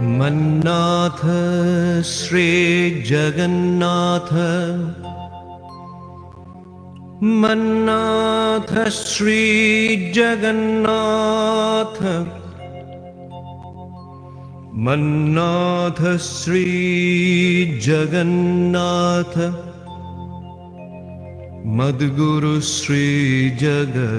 मन्नाथ श्री जगन्नाथ, मन्नाथ श्री जगन्नाथ, मन्नाथ श्री जगन्नाथ, मद्गुरु श्री जगद्गुरु।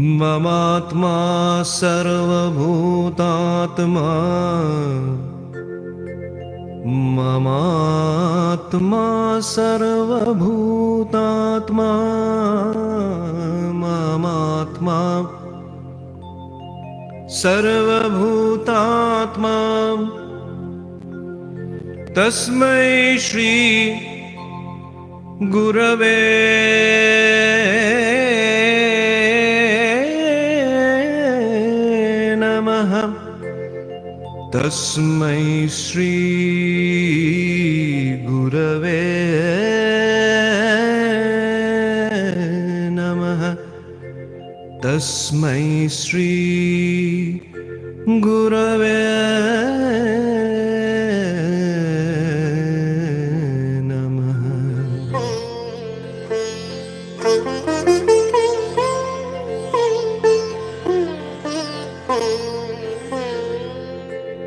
ममात्मा सर्वभूतात्मा, ममात्मा सर्वभूतात्मा, ममात्मा सर्वभूतात्मा। तस्मै श्री गुरवे नमः। तस्मै श्री गुरवे नमः। तस्मै श्री गुरवे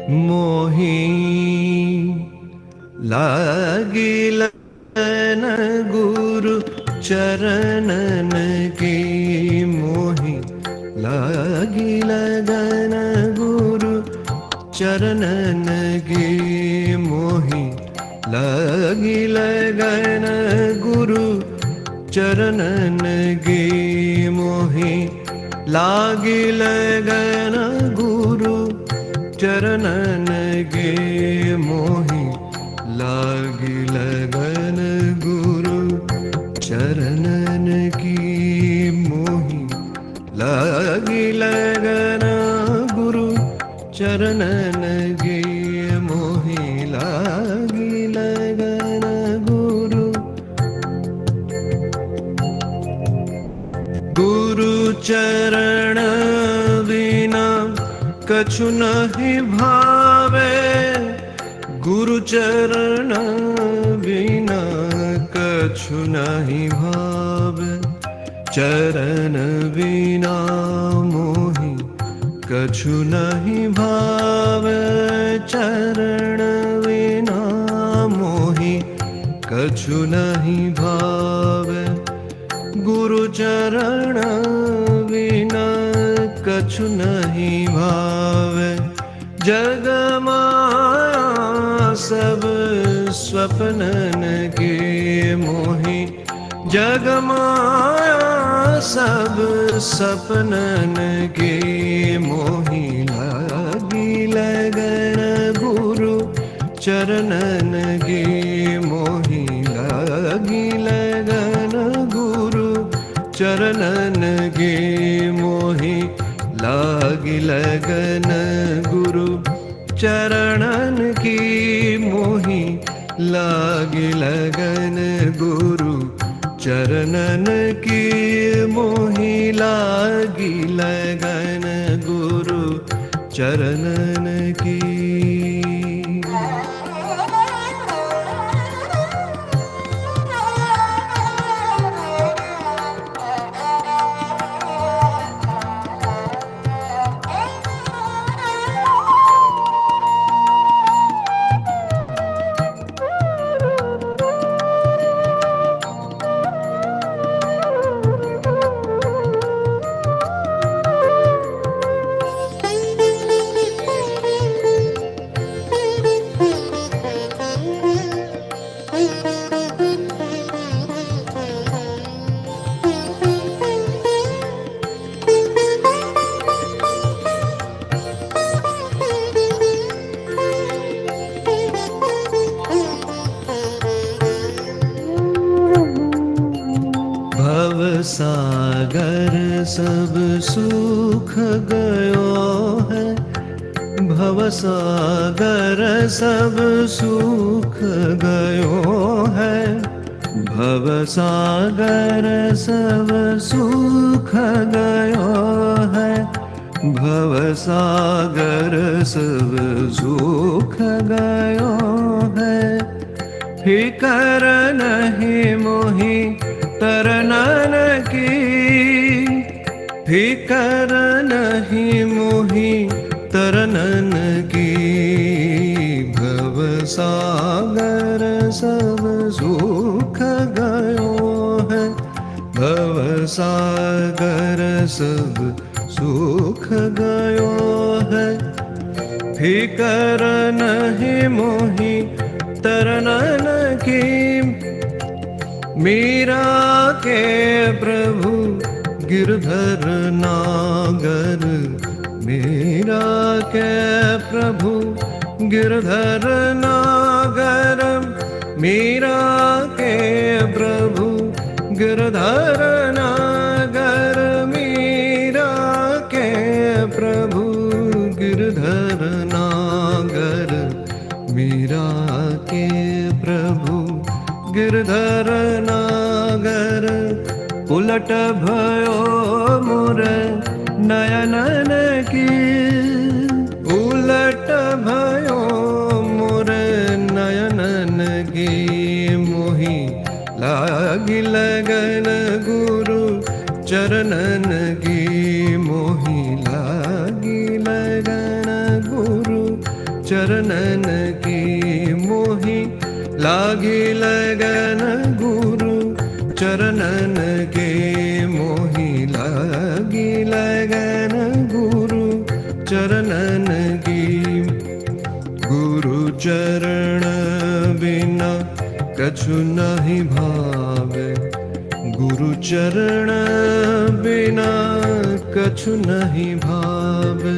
मोहि लागिलन गुरु चरणन की, मोहि लागिलन गुरु चरणन की, मोहि लागिलन गुरु चरणन की, मोहि लागिलन गुरु चरणन गे, मोहि लागिलन गुरु चरणन की, मोहि लागिलन गुरु चरणन गे, मोहि लागिलन गुरु। गुरु चरण बिना कछु नहीं भावे, गुरु चरण बिना कछु नहीं भावे। चरण बिना मोहि कछु नहीं भावे, चरण बिना मोहि कछु नहीं भावे। गुरु चरण बिना कछु नहीं भावे। जग माया सब स्वप्नन के, मोहि जग माया सब सपनन के, मोहि लागिलन गुरु चरणन गे, मोहि लागिलन गुरु चरणन गे, मोहि लागिलन गुरु चरणन की, मोहि लागिलन गुरु चरणन की, मोहि लागिलन गुरु चरणन की। सागर सब सुख गयो है, भव सागर सब सुख गयो है। भवसागर सब सुख गयो है, भवसागर सब सुख गयो है। फिकर नहीं मोहि तरनन की, फिकर नहीं मोहि तरनन की। भवसागर सब सुख गयो है, भवसागर सब सुख गयो है। फिकर नहीं मोहि तरनन की। मीरा के प्रभु गिरधर नागर, मीरा के प्रभु गिरधर नागर। मीरा के प्रभु गिरधर नागर, मीरा के प्रभु गिरधर नागर। मीरा के प्रभु गिरधर नागर। उलट भयो मोर नयनन की, उलट भयो मोर नयनन की। मोहि लागी लगन गुरु चरणन की, मोहि लागी लगन गुरु चरणन की। मोहि लागी लगन गुरु चरणन के। मोहि लागी लगन गुरु चरणन की। गुरु चरण बिना कछु नहीं भावे, गुरु चरण बिना कछु नहीं भावे।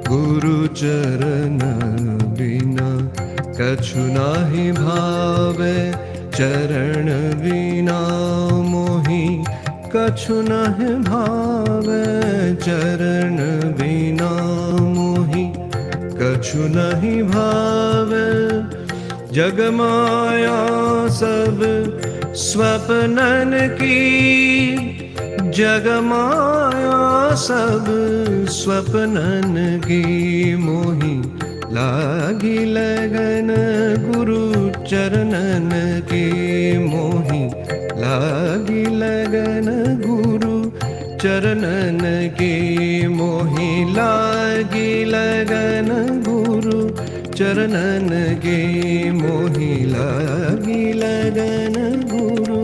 गुरु चरण बिना कछु नहीं भावे। चरण बिना मोहि कछु नहीं भावे। चरण बिना मोहि कछु नहीं भावे। जग माया सब स्वप्नन की, जग माया सब स्वप्नन की। मोहि लागी लगन गुरु चरणन की। मोहि लागी लगन गुरु चरणन की। मोहि लागी लगन गुरु चरणन की। मोहि लागी लगन गुरु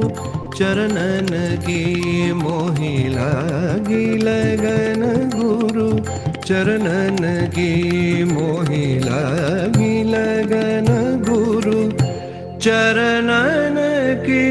चरणन की। मोहि लागी लगन गुरु चरणन की। मोहि लागी लगन गुरु चरणन की।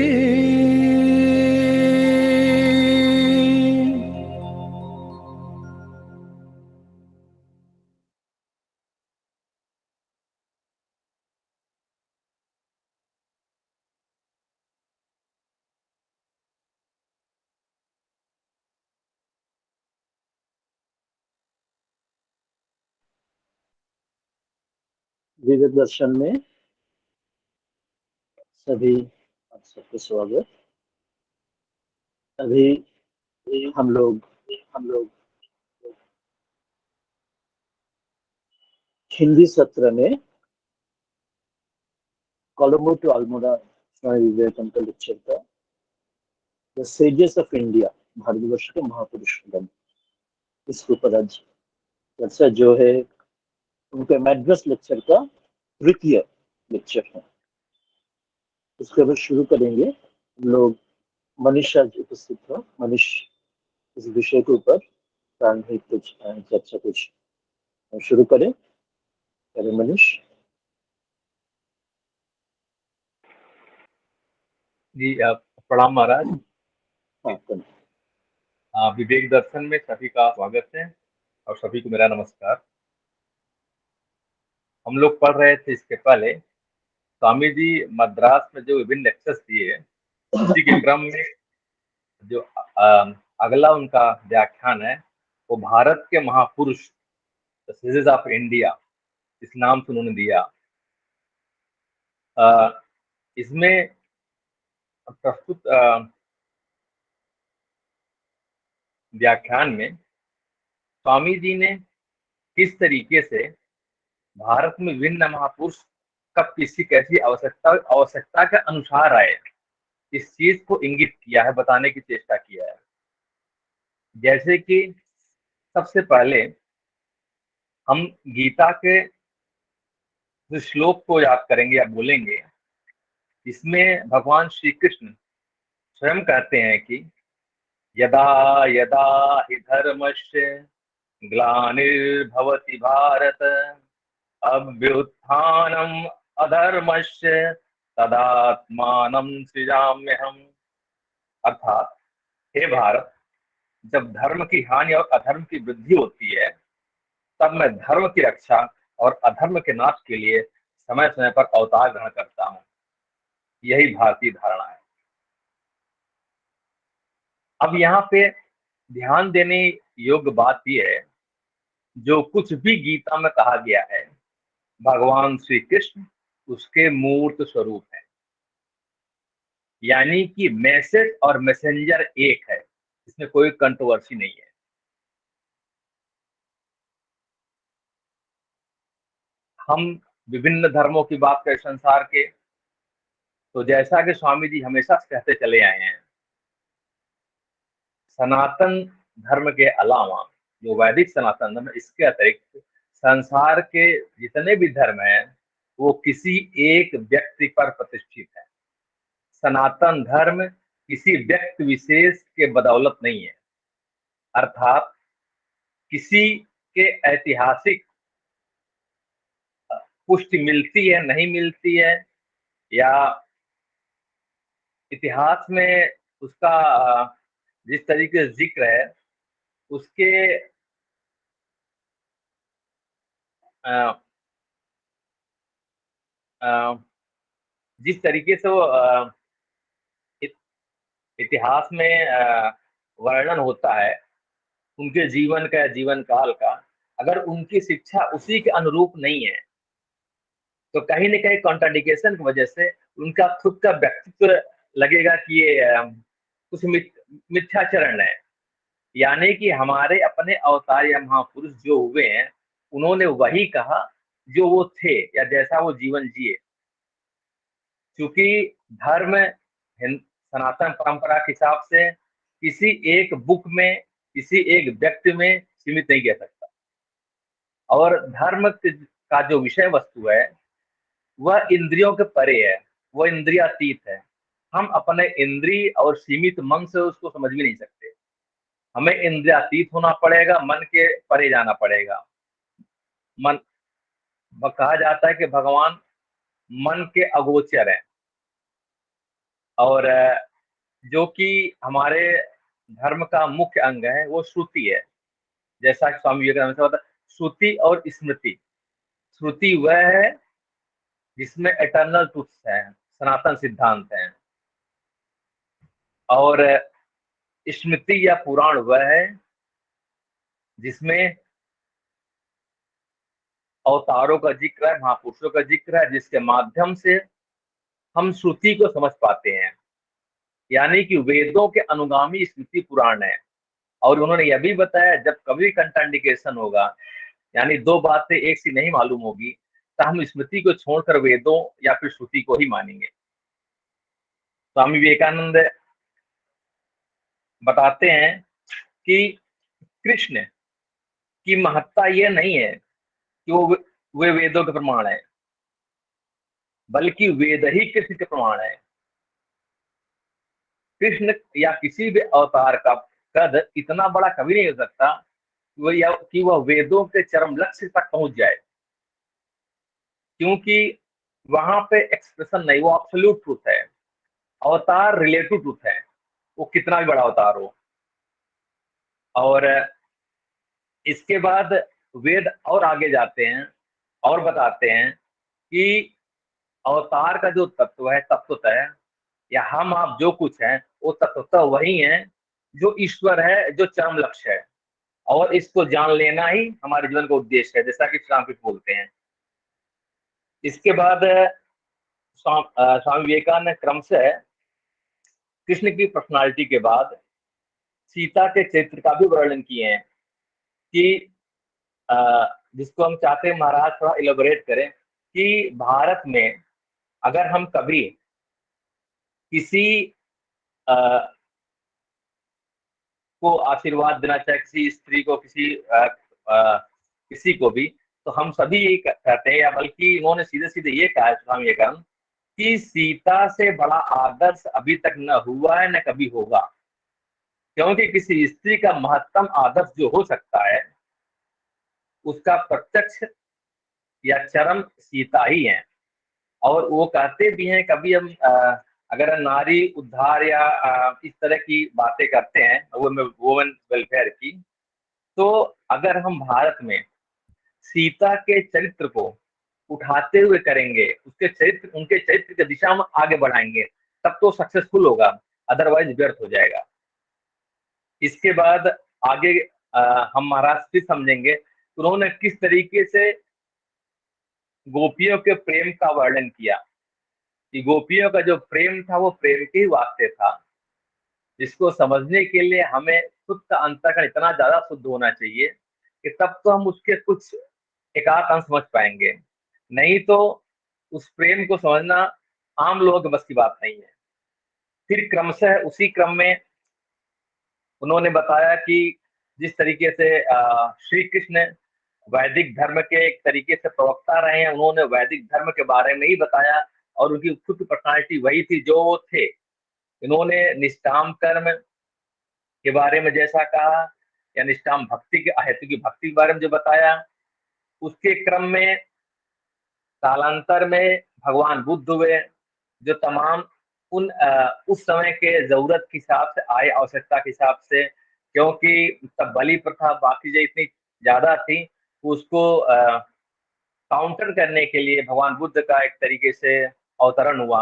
विवेक दर्शन में सभी आप सबको स्वागत। अभी हम लोग हिंदी सत्र में कोलंबो टू अल्मोड़ा स्वामी विवेकानंद लेक्चर का the sages of India, Bharatvarsha के महापुरुषगण, इसके ऊपर आज चर्चा जो है उनके मैड्रस लेक्चर का तृतीय लेक्चर है। उसके बाद शुरू करेंगे। हम लोग मनीष आज उपस्थित हो। मनीष इस विषय के ऊपर प्रारंभिक कुछ चर्चा कुछ शुरू करें। अरे मनीष जी, प्रणाम महाराज। हाँ, विवेक दर्शन में सभी का स्वागत है और सभी को मेरा नमस्कार। हम लोग पढ़ रहे थे इसके पहले स्वामी जी मद्रास में जो विभिन्न लेक्चर्स दिए, उसी के क्रम में जो अगला उनका व्याख्यान है वो भारत के महापुरुष द सेजेस ऑफ इंडिया, इस नाम से उन्होंने दिया। इसमें प्रस्तुत व्याख्यान में स्वामी जी ने किस तरीके से भारत में विभिन्न महापुरुष कब किसी कैसी आवश्यकता के अनुसार आए, इस चीज को इंगित किया है, बताने की चेष्टा किया है। जैसे कि सबसे पहले हम गीता के जो श्लोक को याद करेंगे या बोलेंगे, इसमें भगवान श्री कृष्ण स्वयं कहते हैं कि यदा यदा हि धर्मस्य ग्लानिर्भवति भारत अभ्युत्थानम् अधर्मस्य तदात्मानं सृजाम्यहम्। अर्थात हे भारत, जब धर्म की हानि और अधर्म की वृद्धि होती है, तब मैं धर्म की रक्षा और अधर्म के नाश के लिए समय समय पर अवतार ग्रहण करता हूँ। यही भारतीय धारणा है। अब यहाँ पे ध्यान देने योग्य बात यह है, जो कुछ भी गीता में कहा गया है, भगवान श्री कृष्ण उसके मूर्त स्वरूप है। यानी कि मैसेज और मैसेंजर एक है, इसमें कोई कंट्रोवर्सी नहीं है। हम विभिन्न धर्मों की बात करें संसार के, तो जैसा कि स्वामी जी हमेशा कहते चले आए हैं, सनातन धर्म के अलावा जो वैदिक सनातन धर्म, इसके अतिरिक्त संसार के जितने भी धर्म हैं वो किसी एक व्यक्ति पर प्रतिष्ठित है। सनातन धर्म किसी व्यक्ति विशेष के बदौलत नहीं है। अर्थात किसी के ऐतिहासिक पुष्टि मिलती है नहीं मिलती है, या इतिहास में उसका जिस तरीके से जिक्र है, उसके जिस तरीके से वो इतिहास में वर्णन होता है उनके जीवन का, जीवन काल का, अगर उनकी शिक्षा उसी के अनुरूप नहीं है तो कहीं न कहीं कॉन्ट्राडिक्शन की वजह से उनका खुद का व्यक्तित्व लगेगा कि ये कुछ मिथ्याचरण है। यानी कि हमारे अपने अवतार या महापुरुष जो हुए हैं, उन्होंने वही कहा जो वो थे या जैसा वो जीवन जिए। क्योंकि धर्म सनातन परंपरा के हिसाब से किसी एक बुक में, किसी एक व्यक्ति में सीमित नहीं किया सकता। और धर्म का जो विषय वस्तु है वह इंद्रियों के परे है, वह इंद्रियातीत है। हम अपने इंद्रिय और सीमित मन से उसको समझ भी नहीं सकते। हमें इंद्रियातीत होना पड़ेगा, मन के परे जाना पड़ेगा। मन कहा जाता है कि भगवान मन के अगोचर है, और जो कि हमारे धर्म का मुख्य अंग है वो श्रुति है। जैसा कि स्वामी विवेकानंद ने बताया, श्रुति और स्मृति। श्रुति वह है जिसमें एटर्नल ट्रुथ्स है, सनातन सिद्धांत है, और स्मृति या पुराण वह है जिसमें अवतारों का जिक्र है, महापुरुषों का जिक्र है, जिसके माध्यम से हम श्रुति को समझ पाते हैं। यानी कि वेदों के अनुगामी स्मृति पुराण है। और उन्होंने यह भी बताया, जब कभी कंट्रांडिकेशन होगा, यानी दो बातें एक सी नहीं मालूम होगी, तो हम स्मृति को छोड़कर वेदों या फिर श्रुति को ही मानेंगे। स्वामी विवेकानंद बताते हैं कि कृष्ण की महत्ता यह नहीं है कि वे वेदों के प्रमाण है, बल्कि वेद ही कृष्ण के प्रमाण है। कृष्ण या किसी भी अवतार का कद इतना बड़ा कभी नहीं हो सकता कि वह वेदों के चरम लक्ष्य तक पहुंच जाए, क्योंकि वहां पे एक्सप्रेशन नहीं, वो एब्सोल्यूट ट्रूथ है। अवतार रिलेटिव ट्रूथ है, वो कितना भी बड़ा अवतार हो। और इसके बाद वेद और आगे जाते हैं और बताते हैं कि अवतार का जो तत्व है, तत्वतः या हम आप जो कुछ हैं, वो तत्वतः वही है जो ईश्वर है, जो चरम लक्ष्य है। और इसको जान लेना ही हमारे जीवन का उद्देश्य है, जैसा कि श्री रामकृष्ण बोलते हैं। इसके बाद स्वामी विवेकानंद ने क्रमशः कृष्ण की पर्सनालिटी के बाद सीता के चरित्र का भी वर्णन किए हैं कि जिसको हम चाहते हैं महाराज थोड़ा इलेबोरेट करें कि भारत में अगर हम कभी किसी अ, को आशीर्वाद देना चाहे, किसी स्त्री को, किसी को भी, तो हम सभी यही कहते हैं, या बल्कि इन्होंने सीधे सीधे ये कहा है स्वामी विवेकानंद कि सीता से बड़ा आदर्श अभी तक न हुआ है न कभी होगा, क्योंकि किसी स्त्री का महत्तम आदर्श जो हो सकता है उसका प्रत्यक्ष या चरम सीता ही है। और वो कहते भी हैं, कभी हम अगर नारी उद्धार या इस तरह की बातें करते हैं वुमेन वेलफेयर की, तो अगर हम भारत में सीता के चरित्र को उठाते हुए करेंगे, उनके चरित्र की दिशा में आगे बढ़ाएंगे, तब तो सक्सेसफुल होगा, अदरवाइज व्यर्थ हो जाएगा। इसके बाद आगे हम महाराज फिर समझेंगे उन्होंने किस तरीके से गोपियों के प्रेम का वर्णन किया कि गोपियों का जो प्रेम था वो प्रेम के ही वास्ते था, जिसको समझने के लिए हमें खुद का अंतःकरण इतना ज्यादा शुद्ध होना चाहिए कि तब तो हम उसके कुछ एकाध अंश समझ पाएंगे, नहीं तो उस प्रेम को समझना आम लोगों के बस की बात नहीं है। फिर क्रमशः उसी क्रम में उन्होंने बताया कि जिस तरीके से श्री कृष्ण वैदिक धर्म के एक तरीके से प्रवक्ता रहे हैं, उन्होंने वैदिक धर्म के बारे में ही बताया और उनकी खुद की पर्सनालिटी वही थी जो वो थे। इन्होंने निष्काम कर्म के बारे में जैसा कहा या निष्काम भक्ति के अहेतु की भक्ति के बारे में जो बताया, उसके क्रम में कालांतर में भगवान बुद्ध हुए जो तमाम उस समय के जरूरत के हिसाब से आए, आवश्यकता के हिसाब से, क्योंकि तब बलि प्रथा बाकी जो इतनी ज्यादा थी, उसको काउंटर करने के लिए भगवान बुद्ध का एक तरीके से अवतरण हुआ।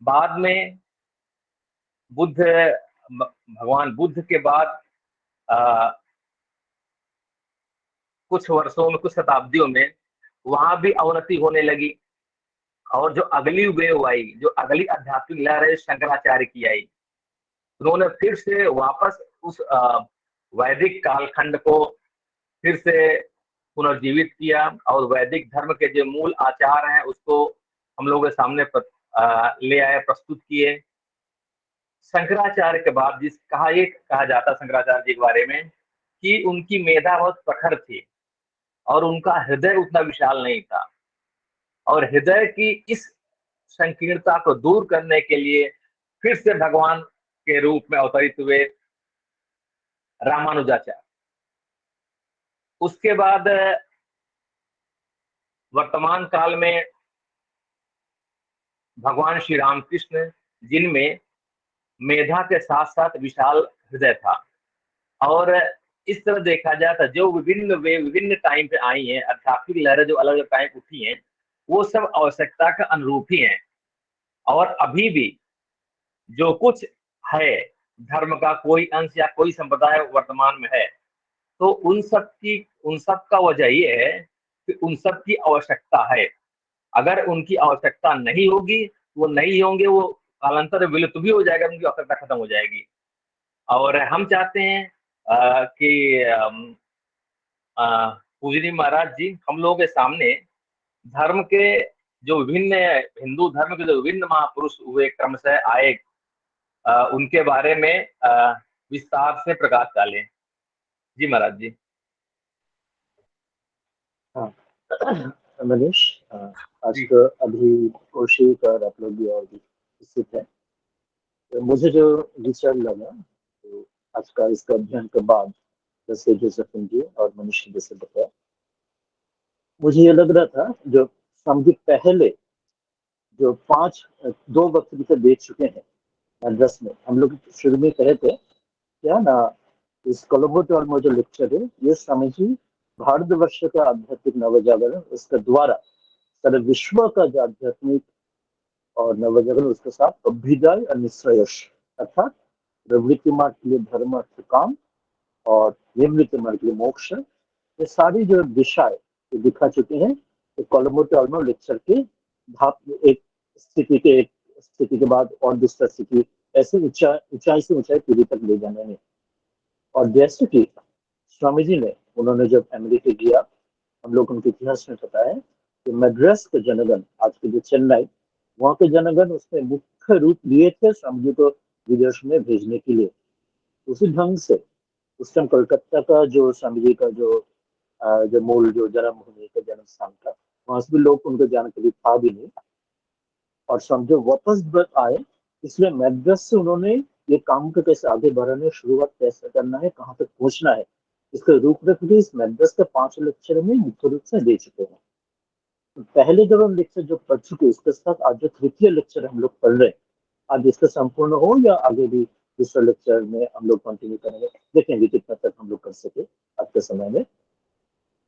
बाद में भगवान बुद्ध के बाद कुछ वर्षों में, कुछ शताब्दियों में वहां भी अवनति होने लगी, और जो अगली वेव आई, जो अगली आध्यात्मिक लहर है शंकराचार्य की आई, उन्होंने फिर से वापस उस वैदिक कालखंड को फिर से पुनर्जीवित किया और वैदिक धर्म के जो मूल आचार हैं उसको हम लोगों के सामने ले आए, प्रस्तुत किए। शंकराचार्य के बाद ये कहा जाता शंकराचार्य जी के बारे में कि उनकी मेधा बहुत प्रखर थी और उनका हृदय उतना विशाल नहीं था, और हृदय की इस संकीर्णता को दूर करने के लिए फिर से भगवान के रूप में अवतरित हुए रामानुजाचार्य। उसके बाद वर्तमान काल में भगवान श्री रामकृष्ण, जिनमें मेधा के साथ साथ विशाल हृदय था, और इस तरह देखा जाए तो जो विभिन्न टाइम पे आई हैं आध्यात्मिक लहरें, जो अलग अलग टाइम उठी हैं, वो सब आवश्यकता का अनुरूप ही हैं। और अभी भी जो कुछ है धर्म का कोई अंश या कोई संप्रदाय वर्तमान में है, तो उन सब का वजह ये है कि उन सब की आवश्यकता है। अगर उनकी आवश्यकता नहीं होगी, वो नहीं होंगे, वो कालांतर में विलुप्त भी हो जाएगा, उनकी आवश्यकता खत्म हो जाएगी। और हम चाहते हैं कि पूजनीय महाराज जी हम लोगों के सामने धर्म के जो हिंदू धर्म के जो विभिन्न महापुरुष हुए, क्रमशः आए, उनके बारे में विस्तार से प्रकाश डालें। जी महाराज जी। हाँ मनीष, आज तो अभी कौशिक और आप लोग भी और भी उपस्थित है, तो मुझे जो विचार लगा तो आज का इसका अध्ययन के बाद द सेजेस ऑफ इंडिया और मनीष ने जैसे बताया, मुझे ये लग रहा था जो समझी पहले जो 2 वक्तव्य देख चुके हैं मद्रास में, हम लोग शुरू में कहे थे क्या ना, इस कोलंबो टॉल्मो जो लेक्चर है ये समझी भारतवर्ष का आध्यात्मिक नवजागरण, उसके द्वारा सारे विश्व का जो आध्यात्मिक और नवजागरण, उसके साथ अभ्युदय और निश्रेयस, अर्थात प्रवृत्ति मार्ग के लिए धर्म अर्थ काम और निवृत्ति मार्ग के लिए मोक्ष, ये सारी जो दिशाएं दिखा चुके हैं। तो कोलंबो टॉल्मो लेक्चर के एक स्थिति के बाद और दूसरा स्थिति ऐसे ऊंचाई से ऊंचाई पीढ़ी तक ले जाने में। और जैसे कि स्वामी जी ने, उन्होंने जब अमेरिका गया, हम लोग उनके इतिहास में पता है कि मद्रास के जनगण, आज के जो चेन्नई, वहाँ के जनगण उसने मुख्य रूप लिए थे स्वामी जी को विदेश में भेजने के लिए। उसी ढंग से उस टाइम कलकत्ता का जो स्वामी जी का जो मूल जो जन्म होने का जन्म स्थान था, वहां से भी लोग उनको जानकारी था भी नहीं। और समझो वापस आए, इसलिए मैड्रास से उन्होंने ये काम को कैसे आगे बढ़ाने, शुरुआत कैसे करना है, कहाँ तक पहुंचना है, इसके रूपरेख भी इस मैड्रास के 5 लेक्चर में मुख्य रूप से दे चुके हैं। तो पहले जब हम लेक्चर जो पढ़ चुके, उसके साथ आज जो तृतीय लेक्चर हम लोग पढ़ रहे हैं, आज इसका संपूर्ण हो या आगे भी दूसरे लेक्चर में हम लोग कंटिन्यू करेंगे, देखेंगे कितना तक हम लोग कर सके आज के समय में।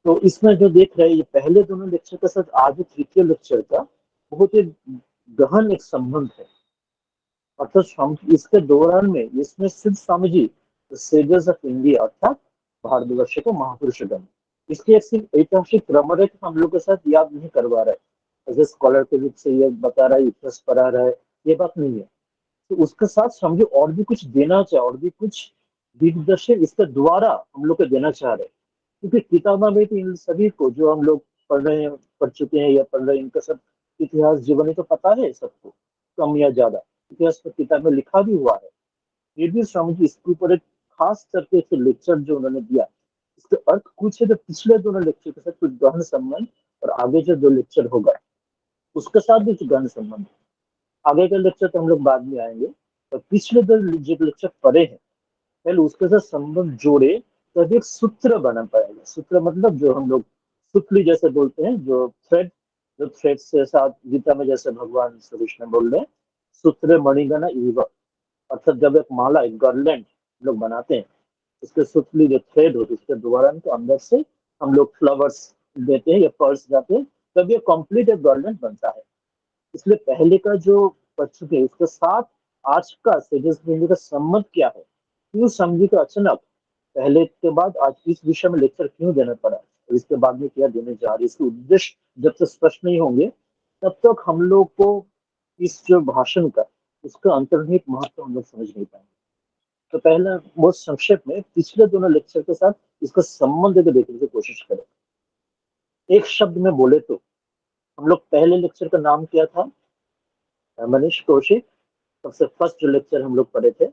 तो इसमें जो देख रहे हैं, ये पहले दोनों लेक्चर के साथ आज तृतीय लेक्चर का बहुत ही गहन एक संबंध है। अर्थात इसके दौरान में इसमें सिर्फ स्वामी जी सेजर्स ऑफ इंडिया अर्थात भारतवर्ष को महापुरुष गण, इसकी एक सिर्फ ऐतिहासिक क्रमरेख हम लोग के साथ याद नहीं करवा रहे, एज ए स्कॉलर के रूप से ये बता रहा है, इतिहास पढ़ा रहा है, ये बात नहीं है। तो उसके साथ समझो और भी कुछ देना चाहे, और भी कुछ दिग्दर्शन इसके द्वारा हम लोग को देना चाह रहे हैं। क्योंकि किताबा में तो इन सभी को जो हम लोग पढ़ रहे हैं, पढ़ चुके हैं या पढ़ रहे हैं, इनका सब इतिहास जीवनी तो पता है सबको, कम या ज्यादा इतिहास तो किताब में लिखा भी हुआ है। फिर भी स्वामी जी इसके ऊपर एक खास करके एक लेक्चर जो उन्होंने दिया, इसके अर्थ कुछ है तो पिछले दोनों लेक्चर के साथ कुछ गहन संबंध, और आगे जो 2 लेक्चर होगा उसके साथ भी कुछ गहन संबंध। आगे का लेक्चर तो हम लोग बाद में आएंगे, तो पिछले 2 जो लेक्चर पढ़े हैं, पहले उसके साथ संबंध जोड़े तब एक सूत्र बना पाएगा। सूत्र मतलब जो हम लोग सुतली जैसे बोलते हैं, जो थ्रेड से साथ गीता में जैसे भगवान श्री कृष्ण बोल रहे हैं, सूत्र मणिगणा इव, अर्थात जब एक माला, एक गार्लैंड लोग बनाते हैं, उसके सुतली जो थ्रेड होती है, उसके द्वारा तो अंदर से हम लोग फ्लावर्स देते हैं या पर्स जाते हैं, तब ये कंप्लीट एक गार्लैंड बनता है। इसलिए पहले का जो पढ़ चुके हैं, उसके साथ आज का सेजस का संबंध क्या है, क्यों समझी का अचानक पहले के बाद आज इस विषय में लेक्चर क्यों देना पड़ा, और इसके बाद में क्या देने जा रही है, इसके उद्देश्य जब तक स्पष्ट नहीं होंगे तब तक हम लोग को इस जो भाषण का उसका अंतर्निहित महत्व हम लोग समझ नहीं पाएंगे। तो पहला बहुत संक्षेप में पिछले दोनों लेक्चर के साथ इसका संबंध को देखने की कोशिश करें। एक शब्द में बोले तो हम लोग पहले लेक्चर का नाम क्या था, मनीष कौशिक, सबसे फर्स्ट जो लेक्चर हम लोग पढ़े थे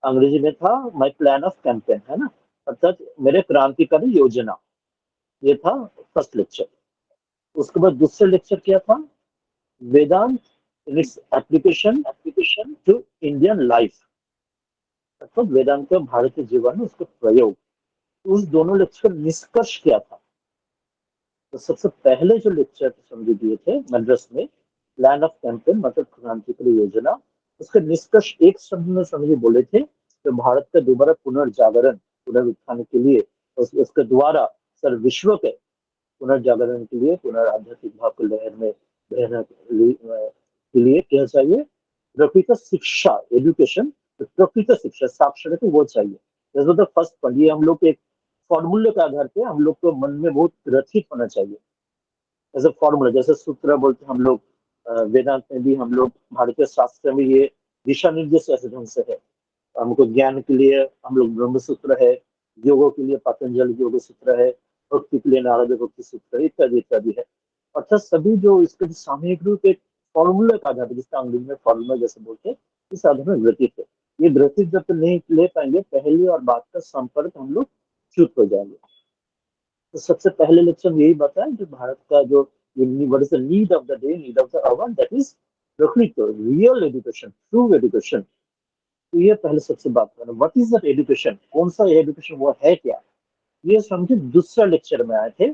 अंग्रेजी में था माय प्लान ऑफ कैंपेन, है ना, अर्थात मेरे क्रांतिकारी योजना, ये था फर्स्ट लेक्चर। उसके बाद दूसरा लेक्चर क्या था, Vedanta in its application to Indian life, अर्थात वेदांत का भारतीय जीवन में उसका प्रयोग। उस दोनों लेक्चर का निष्कर्ष क्या था, तो सबसे पहले जो लेक्चर समझे दिए थे मद्रास में, प्लान ऑफ कैंपेन मतलब क्रांतिकारी योजना, उसका निष्कर्ष एक शब्द में समझे बोले थे, तो भारत का दोबारा पुनर्जागरण, पुनरुत्थान के लिए, उसके द्वारा सर विश्व के पुनर्जागरण के लिए, पुनर्आध्यात्मिक भाव के लहर में बहने के लिए क्या चाहिए, प्रकृत शिक्षा, एजुकेशन, प्रकृत शिक्षा, साक्षरता वो चाहिए। द फर्स्ट पॉइंट, ये हम लोग के एक फॉर्मूले के आधार पे हम लोग को मन में बहुत ग्रथित होना चाहिए। एज ए फॉर्मूला, जैसे सूत्र बोलते हैं हम लोग, वेदांत में भी हम लोग, भारतीय शास्त्र में ये दिशा निर्देश ऐसे ढंग से है। हमको ज्ञान के लिए हम लोग ब्रह्म सूत्र है, योगों के लिए पतंजलि योग सूत्र है, भक्ति के लिए नारद भक्ति सूत्र इत्यादि इत्यादि है। अर्थात सभी जो इसके सामूहिक रूप एक फॉर्मूला का आधार है, जिसका अंग्रेजी में फॉर्मूला जैसे बोलते हैं, इस आधार में ग्रथित है। ये ग्रथित जब तक नहीं ले पाएंगे, पहले और बाद का संपर्क हम लोग चूक हो जाएंगे। तो सबसे पहले लेक्चर में यही बताया जो भारत का जो what is the need of the day, need of the hour, that is प्रकृत रियल एजुकेशन, ट्रू एजुकेशन। तो ये पहले सबसे बात करना, व्हाट इज दैट एजुकेशन, कौन सा एजुकेशन, वो है क्या, ये समझे दूसरा लेक्चर में आए थे,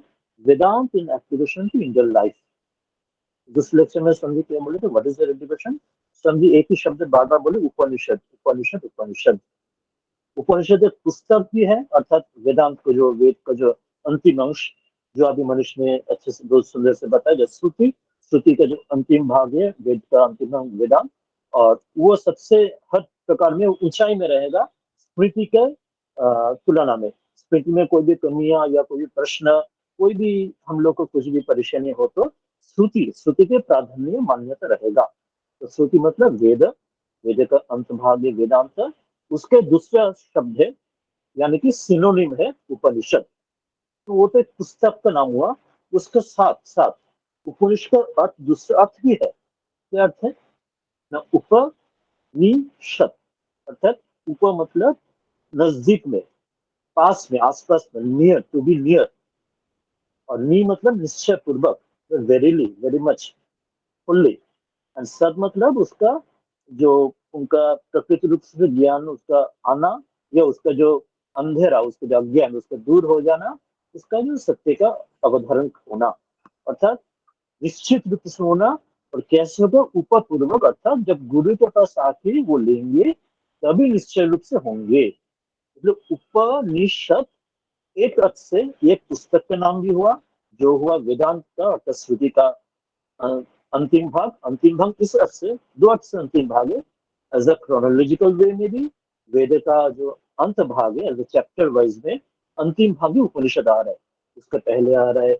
वेदांत इन एप्लीकेशन टू इंडियन लाइफ। दूसरे लेक्चर में समझे क्या बोले थे, व्हाट इज दैट एजुकेशन, समझे एक ही शब्द बार बार बोले, उपनिषद उपनिषद उपनिषद। उपनिषद एक पुस्तक भी है, अर्थात वेदांत को, जो वेद का जो अंतिम अंश, जो अभी मनुष्य ने अच्छे से बहुत सुंदर से बताया, जो श्रुति का जो अंतिम भाग है, वेद का अंतिम भाग वेदांत, और वो सबसे हर प्रकार में ऊंचाई में रहेगा स्मृति के तुलना में। स्मृति में कोई भी कमियां या कोई भी प्रश्न, कोई भी हम लोग को कुछ भी परेशानी हो तो श्रुति के प्राधान्य मान्यता रहेगा। तो श्रुति मतलब वेद, वेद का अंत भाग है वेदांत, उसके दूसरा शब्द है, यानी कि सिनोनिम है उपनिषद। तो वो तो एक पुस्तक का नाम हुआ, उसके साथ साथ उपनिषद का अर्थ दूसरा अर्थ भी है। क्या अर्थ है ना, उपनिषद अर्थात उप मतलब नजदीक में, पास में, आसपास में, नियर, टू बी नियर, और नी मतलब निश्चय पूर्वक, verily, very much, fully, and सद मतलब उसका जो उनका प्रकृति रूप से ज्ञान उसका आना, या उसका जो अंधेरा, उसका जो अज्ञान उसका दूर हो जाना, उसका जो सत्य का अवधारण होना, अर्थात निश्चित रूप से होना। और कैसे होगा, ऊपर पूर्वक, अर्थात जब गुरु के पास आके वो लेंगे तभी निश्चय रूप से होंगे। मतलब उपनिषद एक अर्थ से एक पुस्तक का नाम भी हुआ, जो हुआ वेदांत का अर्थात श्रुति का अ, अंतिम भाग। अंतिम भाग इस अर्थ से, दो अर्थ से अंतिम भाग है, एज अ क्रोनोलॉजिकल वे में भी वेद का जो अंत भाग है, एज अ चैप्टर वाइज में अंतिम भाग ही उपनिषद आ रहा है। उसके पहले आ रहा है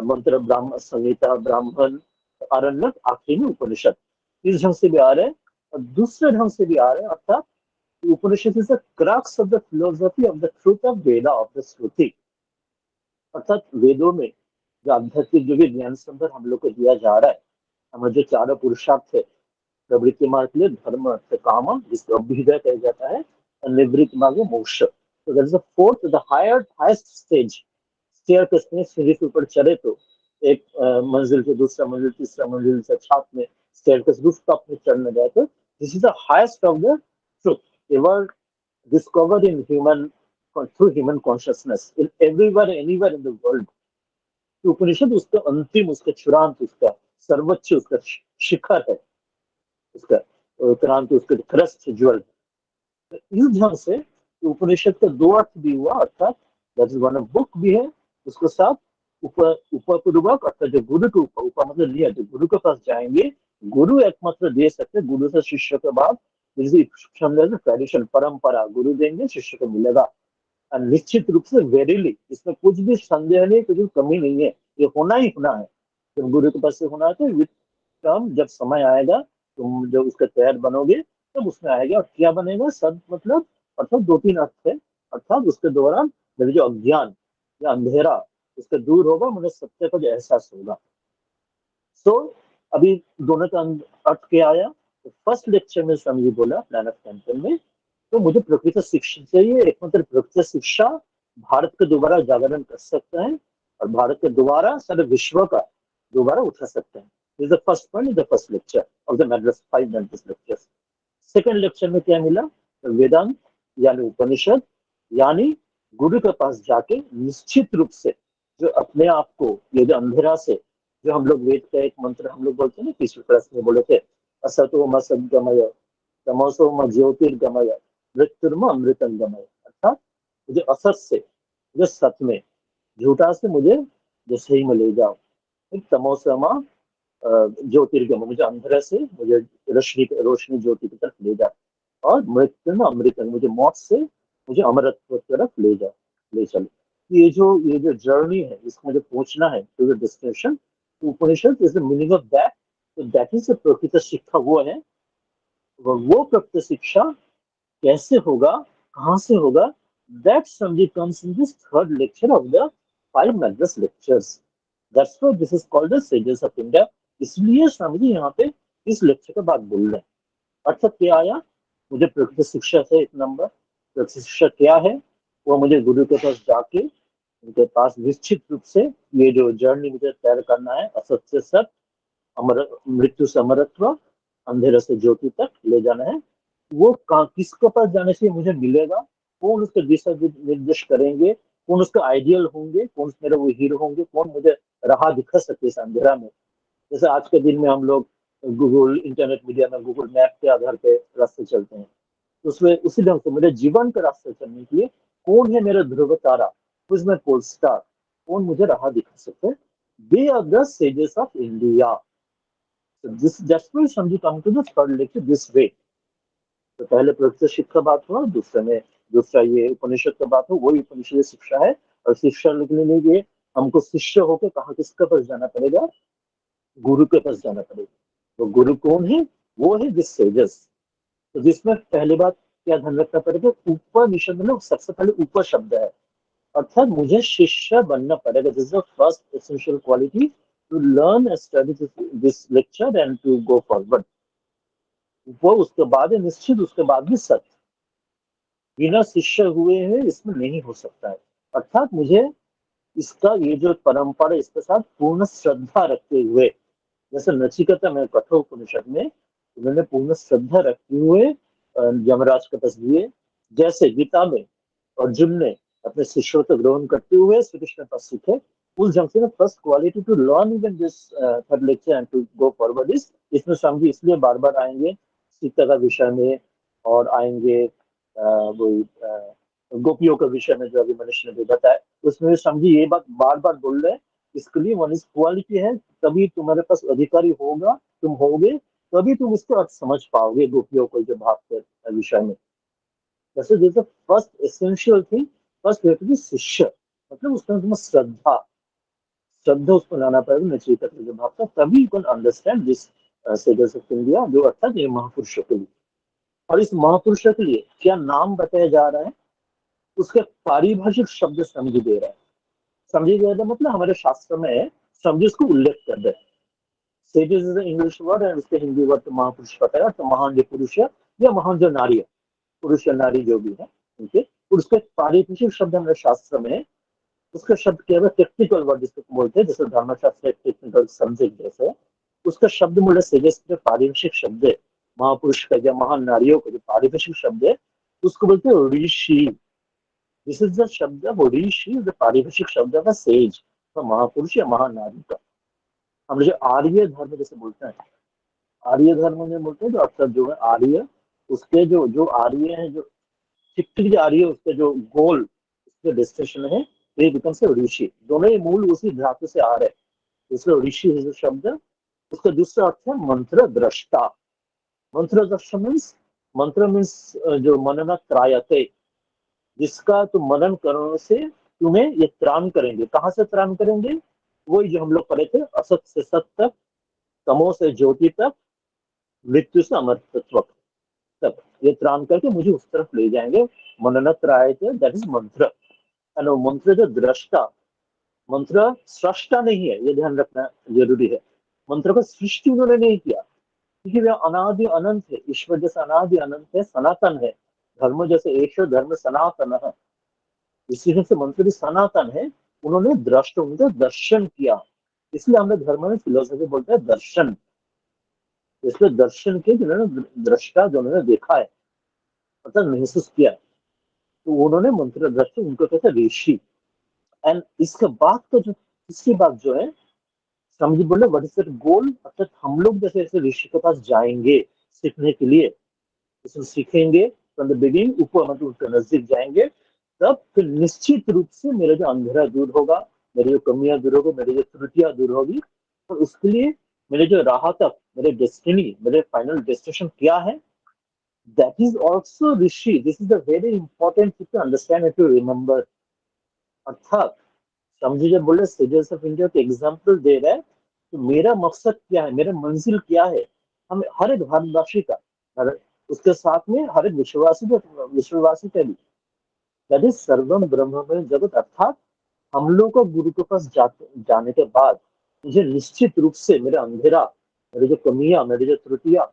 मंत्र, ब्राह्मण संहिता, ब्राह्मण, आरण्यक, आखिरी में उपनिषद। इस ढंग से भी आ रहे हैं, और दूसरे ढंग से भी आ रहे हैं, अर्थात Upanishad is the crux of the philosophy of the truth of Veda, of the Shruti. अर्थात वेदों में जो आध्यात्मिक जो भी ज्ञान संदर्भ हम लोग को दिया जा रहा है, हमारे जो चारों पुरुषार्थ है, प्रवृत्ति मार्ग के लिए धर्म अर्थ काम, जिसको अभ्युदय कहा जाता है, और निवृत्ति मार्ग में मोक्ष। तो that is the fourth, the higher highest stage. Staircase में सीढ़ी के ऊपर चढ़े तो एक मंजिल से दूसरा मंजिल, तीसरा मंजिल से छाप में स्टेयरकेस रूफटॉप में चढ़ने गए तो this is the highest of the truth ever discovered in human, through human consciousness, in everywhere anywhere in the world। तो उपनिषद उसका अंतिम, उसका चूड़ांत, उसका सर्वोच्च, उसका शिखर है, उसका क्रांति, उसका क्रस्ट ज्वेल। इस ढंग से उपनिषद का दो अर्थ भी हुआ, अर्थात दैट इज वन बुक भी है, उसके साथ उपपूर्वक, अर्थात जो गुरु के ऊपर, ऊपर मतलब लिया, जो गुरु के पास जाएंगे, गुरु एकमात्र दे सकते, गुरु से शिष्य के बाद ट्रेडिशन, परंपरा, गुरु देंगे शिष्य को मिलेगा। और निश्चित रूप से वेरीली, इसमें कुछ भी संदेह नहीं, कुछ भी कमी नहीं है, ये होना ही होना है। जब गुरु के पास से होना है तो विद टर्म, जब समय आएगा तुम जब उसका तैयार बनोगे तब उसमें आएगा। और क्या बनेगा, सद मतलब, अर्थात दो तीन अर्थ है, अर्थात उसके दौरान मेरे जो अज्ञान या अंधेरा उसका दूर होगा, मुझे सत्य का जो एहसास होगा। सो अभी दोनों का अर्थ क्या आया। तो फर्स्ट लेक्चर में स्वामी जी बोला प्लान ऑफ टेम्पल में, तो मुझे प्रकृति शिक्षा चाहिए, एकमात्र प्रकृति शिक्षा भारत के दोबारा जागरण कर सकते हैं, और भारत के दोबारा सारे विश्व का दोबारा उठा सकते हैं। This is the first point, the first lecture of the Madras 5 Madras lectures. Second lecture में क्या मिला, तो वेदांत यानी उपनिषद, यानी गुरु के पास जाके निश्चित रूप से जो अपने आप को, ये जो अंधेरा से, जो हम लोग वेद का एक मंत्र हम लोग बोलते हैं ना, तीसरे क्लास में बोले थे, असतो म सद्गमय, तमसो म ज्योतिर्गमय, मृत्युर्म अमृतम गमय। अर्थात मुझे असत से, मुझे सत में, झूठा से मुझे जो सही में ले जाओ। तमोसमा ज्योतिर्गम, मुझे अंधेरे से मुझे रोशनी ज्योति की तरफ ले जाओ, और मृत्यु में अमृतम, मुझे मौत से मुझे अमरत्व की तरफ ले जाओ, ले चलो। ये जो जर्नी है, इसको मुझे पहुंचना है to the destination. Upanishad is the meaning of that. तो दैट इज द प्रकृत शिक्षा, वो है। वो प्रकृत शिक्षा कैसे होगा, कहाँ से होगा, दैट समझी comes in this third lecture of the 5 Madras lectures. That's why this is called the sages of India. इसलिए स्वामी जी यहाँ पे इस लेक्चर का बात बोल रहे हैं। अर्थात क्या आया, मुझे प्रकृति शिक्षा से एक नंबर, प्रकृति शिक्षा क्या है, वो मुझे गुरु के पास जाके, उनके पास निश्चित रूप से ये जो जर्नी मुझे तैयार करना है, असत से सत, अमर, मृत्यु से अमरत्व, अंधेरे से ज्योति तक ले जाना है। वो किसके पास जाने से मुझे मिलेगा, कौन उसके दिशा निर्देश करेंगे, कौन उसका आइडियल होंगे, कौन मेरे वो हीरो होंगे, कौन मुझे राह दिखा सकते इस अंधेरा में। जैसे आज के दिन में हम लोग गूगल, इंटरनेट मीडिया में गूगल मैप के आधार पे रास्ते चलते हैं, तो उसमें उसी ढंग से मेरे जीवन के रास्ते चलने के लिए कौन है मेरा ध्रुव तारा, उसमें पोल स्टार, कौन मुझे राह दिखा सकते हैं। They are the sages of India. This that's why समझी come to the third lecture this way. तो पहले प्रत्यक्ष शिक्षा का बात हुआ, दूसरे में दूसरा ये उपनिषद का बात हो, वही उपनिषद शिक्षा है। और शिक्षा लिखने के लिए हमको शिष्य होकर कहा किसके पास जाना पड़ेगा, गुरु के पास जाना पड़ेगा। तो गुरु कौन है, वो है दिस सेजेस। तो जिसमें पहली बात क्या ध्यान रखना पड़ेगा, उपनिषद में ना सबसे पहले ऊपर शब्द है, अर्थात मुझे शिष्य बनना पड़ेगा। This is the first essential quality to learn and study this lecture and to go forward. वो उसके बाद है निश्चित, उसके बाद भी सत्य। बिना शिष्य हुए हैं इसमें नहीं हो सकता है। अर्थात मुझे इसका ये जो परंपरा इसके साथ पूर्ण श्रद्धा रखते हुए, जैसे नचिकेता में कठोपनिषद में उन्होंने पूर्ण श्रद्धा रखते हुए यमराज का पास दिए, जैसे गीता में अर्जुन ने अपने शिष्यों को ग्रहण करते हुए श्री कृष्ण पास सीखे, उस ढंग से first quality to learn even this third lecture and to go forward is. इसमें स्वामी जी इसलिए बार बार आएंगे सीता का विषय में, और आएंगे वही गोपियों के विषय में जो अभी मनुष्य ने भी बताया, उसमें समझी ये बात बार बार बोल रहे हैं। इसके लिए वन इज क्वालिटी है, तभी तुम्हारे पास अधिकारी होगा, तुम होगे, तभी तुम इसको अर्थ समझ पाओगे गोपियों को जो भाव के विषय में। जैसे जैसे first essential thing, first way to be शिष्य, मतलब उसमें तुम्हें श्रद्धा श्रद्धा उसको लाना पड़ेगा नचिकेता जो भाव का, तभी यू कैन अंडरस्टैंड दिस सेजर्स ऑफ इंडिया, जो अर्थात ये महापुरुषों के लिए। और इस महापुरुषों के लिए क्या नाम बताया जा रहा है, उसके पारिभाषिक शब्द समझी दे रहा है। समझी दे रहा मतलब हमारे शास्त्र में समझी उसको उल्लेख कर दे। सेजेस इज इंग्लिश वर्ड है, उसके हिंदी वर्ड तो महापुरुष बताया, तो महान जो पुरुष है या महान जो नारी है, पुरुष या नारी जो भी है उनके, उसके पारिभाषिक शब्द हमारे शास्त्र में, उसका शब्द क्या है, टेक्निकल वर्ड जिसको बोलते हैं, जैसे धर्मशास्त्र एक टेक्निकल सब्जेक्ट जैसे, उसका शब्द मूल्य सेजेस के पारिभाषिक शब्द है, महापुरुष का या महान नारियों का जो पारिभाषिक शब्द है उसको बोलते हैं ऋषि। दिस इज द शब्द ऋषि, द पारिभाषिक शब्द का सेज, तो महापुरुष या महान नारी का। हम जो आर्य धर्म जैसे बोलते हैं, आर्य धर्म में बोलते हैं जो अक्सर जो है आर्य, उसके जो जो आर्य है, जो चित्त आर्य, उसके जो गोल, उसके डेस्टिनेशन है, ये बिकम्स ऋषि। दोनों ही मूल उसी धातु से आ रहे हैं, इसलिए ऋषि है जो शब्द। उसका दूसरा अर्थ है मंत्र दृष्टा। मंत्र दृष्टा मीन्स, मंत्र मीन्स जो मनन त्रायते, जिसका तुम मनन करने से तुम्हें ये त्राण करेंगे। कहाँ से त्राण करेंगे, वही जो हम लोग पढ़े थे, असत से सत तक, तमो से ज्योति तक, मृत्यु से अमरत्व तक, ये त्राण करके मुझे उस तरफ ले जाएंगे। मननत्रायते, दैट इज मंत्र। एंड मंत्र जो दृष्टा, मंत्र सृष्टा नहीं है, ये ध्यान रखना जरूरी है। मंत्र का सृष्टि उन्होंने नहीं किया, क्योंकि वे अनादि अनंत है। ईश्वर जैसे अनादि अनंत है, सनातन है। धर्म जैसे ईश्वर धर्म सनातन है, इसी से मंत्र भी सनातन है। उन्होंने दृष्ट, उनको दर्शन किया, इसलिए हमने धर्म में फिलोसफी बोलते हैं दर्शन। इसलिए दर्शन के जिन्होंने दृष्टा, जो उन्होंने देखा है, मतलब महसूस किया, तो उन्होंने मंत्र दृष्टि, उनको कहते हैं ऋषि। एंड इसके बाद का जो तीसरी बात जो है, समझ बोले व्हाट इज द गोल, अर्थात हम लोग जैसे ऐसे ऋषि के पास जाएंगे सीखने के लिए, इसमें सीखेंगे फ्रॉम द बिगिनिंग, ऊपर मतलब उसके नजदीक जाएंगे, तब फिर निश्चित रूप से मेरा जो अंधेरा दूर होगा, मेरी जो कमियां दूर होगी, मेरी जो त्रुटियां दूर होगी। और उसके लिए मेरे जो राह तक, मेरे डेस्टिनी, मेरे फाइनल डेस्टिनेशन क्या है, that is also rishi. This is a very important thing to understand and to remember. अर्थात समझे जब बोले सेजेस ऑफ इंडिया के एग्जाम्पल दे रहा है, तो मेरा मकसद क्या है, मेरा मंजिल क्या है, हम हर एक भारतवासी का, हर उसके साथ में हर एक विश्ववासी का भी, दैट इज सर्वम ब्रह्म में जगत। अर्थात हम लोग को गुरु के पास जाने के बाद मुझे निश्चित रूप से मेरा अंधेरा, मेरी जो कमियां, मेरी जो त्रुटियां,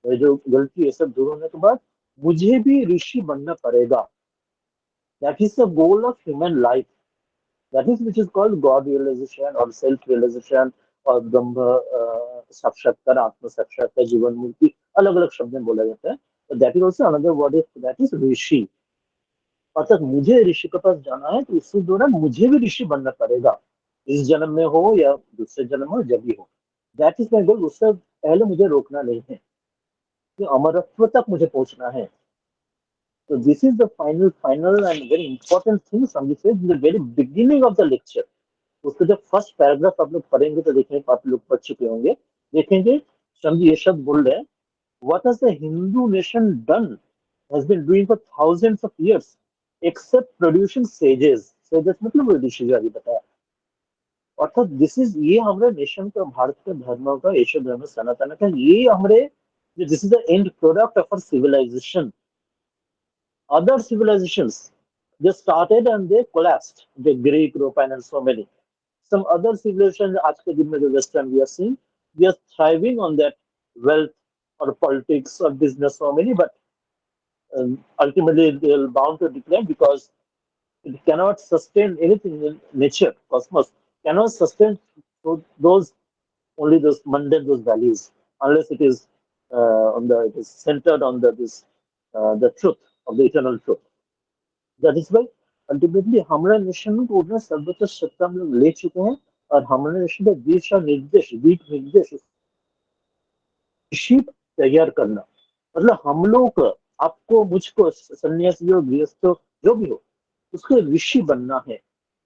मेरी जो गलती, ये सब दूर होने के बाद मुझे भी ऋषि बनना पड़ेगा। That is the goal of human life, that is which is called God realization और सेल्फ रियलाइजेशन और ब्रह्म साक्षात्कार, आत्म साक्षात्कार, जीवन मुक्ति, अलग अलग शब्द में बोला जाता है। That is also another word, that is rishi. अर्थात मुझे ऋषि के पास जाना है, तो इसी दौरान मुझे भी ऋषि बनना पड़ेगा, इस जन्म में हो या दूसरे जन्म में हो, जब भी हो। दैट इज माई गोल। उससे पहले मुझे रोकना नहीं है, कि अमरत्व तक मुझे पहुंचना है। तो this is the final and very important thing समझिए in the very beginning of the lecture. उसका जब फर्स्ट पैराग्राफ आप लोग पढ़ेंगे तो देखेंगे, आप लोग पढ़ चुके होंगे, देखेंगे समझिए ये शब्द बोल रहे हैं, what has the Hindu nation done, has been doing for thousands of years except producing sages. sages मतलब वो ऋषि जो अभी बताया। अर्थात दिस इज, ये हमारे नेशन का, भारत के धर्म का, ईश्वर धर्म सनातन का, ये हमारे This is the end product of our civilization. Other civilizations, they started and they collapsed. The Greek, Roman, and so many. Some other civilizations, आज के दिन में जो Western we are seeing, we are thriving on that wealth or politics or business, so many, but ultimately they will bound to decline because it cannot sustain anything in nature, cosmos cannot sustain those only those mundane those values unless it is it is centered on the truth of the eternal truth. That is why ultimately हमारा nation को उतना सर्वोच्च सत्ता हम लोग ले चुके हैं और हमारे नेशन का दिशा निर्देश दिक निर्देश ऋषि तैयार करना मतलब हम लोग को आपको मुझको सन्यासी हो गृहस्थ हो जो भी हो उसको ऋषि बनना है।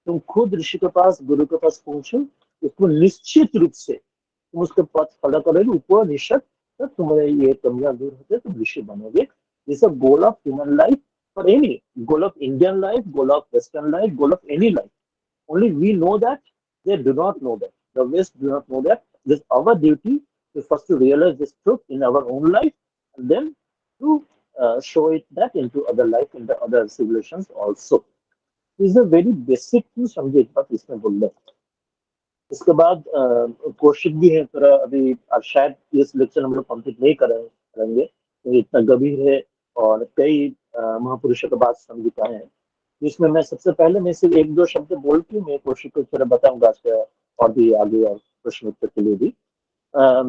तुम खुद ऋषि के पास गुरु के पास पहुंचो उसको निश्चित रूप से तुम उसके पथ फॉलो करोगे ऊपर निश्चित तब तुम्हारे ये कमियां दूर होते तुम ऋषि बनोगे। This a goal of human life और any goal of Indian life, goal of Western life, goal of any life. Only we know that, they do not know that. The West do not know that. It is our duty to first to realize this truth in our own life and then to show it that into other life, in the other civilizations also. This is a very basic thing समझे एक बात इसमें बोल रहे हैं। इसके बाद कौशिक भी है थोड़ा अभी शायद इस लेक्चर हम लोग कंप्लीट नहीं करेंगे तो इतना गंभीर है और कई महापुरुषों के बात समझता है जिसमें मैं सबसे पहले मैं सिर्फ एक दो शब्द बोल के मैं कौशिक को थोड़ा बताऊंगा और भी आगे और प्रश्न उत्तर के लिए भी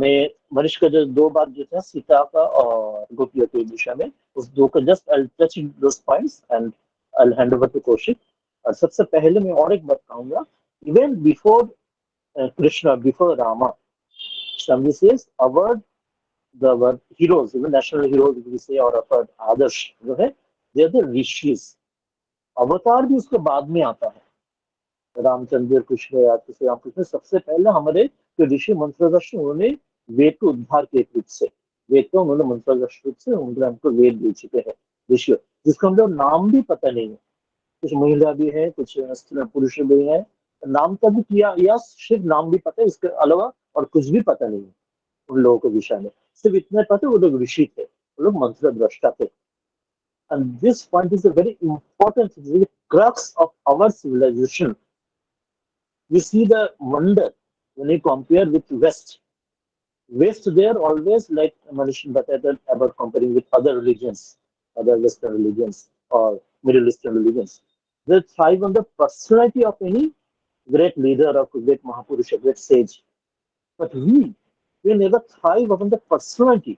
मैं मनीष का जो दो बात जो था सीता का और गोपियों के विषय में उस दो का just I touch those points and I hand over to Kaushik. और सबसे पहले मैं और एक बात कहूंगा even before Krishna, before Rama, somebody says our heroes, even national heroes, we say, or our आदर्श जो है, they are the rishis. अवतार भी उसके बाद में आता है। रामचंद्र कृष्ण या किसी रामकृष्ण सबसे पहले हमारे जो ऋषि मंत्रदर्श उन्होंने वेद को उद्धार के रूप से वेद को उन्होंने मंत्रदर्श रूप से उन्होंने हमको वेद दे चुके हैं ऋषि जिसको हम लोग नाम भी पता नहीं है। कुछ महिला भी है कुछ पुरुष भी है नाम का भी किया या सिर्फ नाम भी पता है इसके अलावा और कुछ भी पता नहीं है उन लोगों के विषय में सिर्फ इतना पता है वो लोग ऋषि थे वो लोग मंत्र दृष्टा थे। And this point is a very important crux of our civilization. We see the wonder when you compare with west they are always like Manish बताया about comparing with other religions, other Western religions or Middle Eastern religions. They thrive on the personality of any great leader or great Mahapurusha, great sage. But we never thrive upon the personality.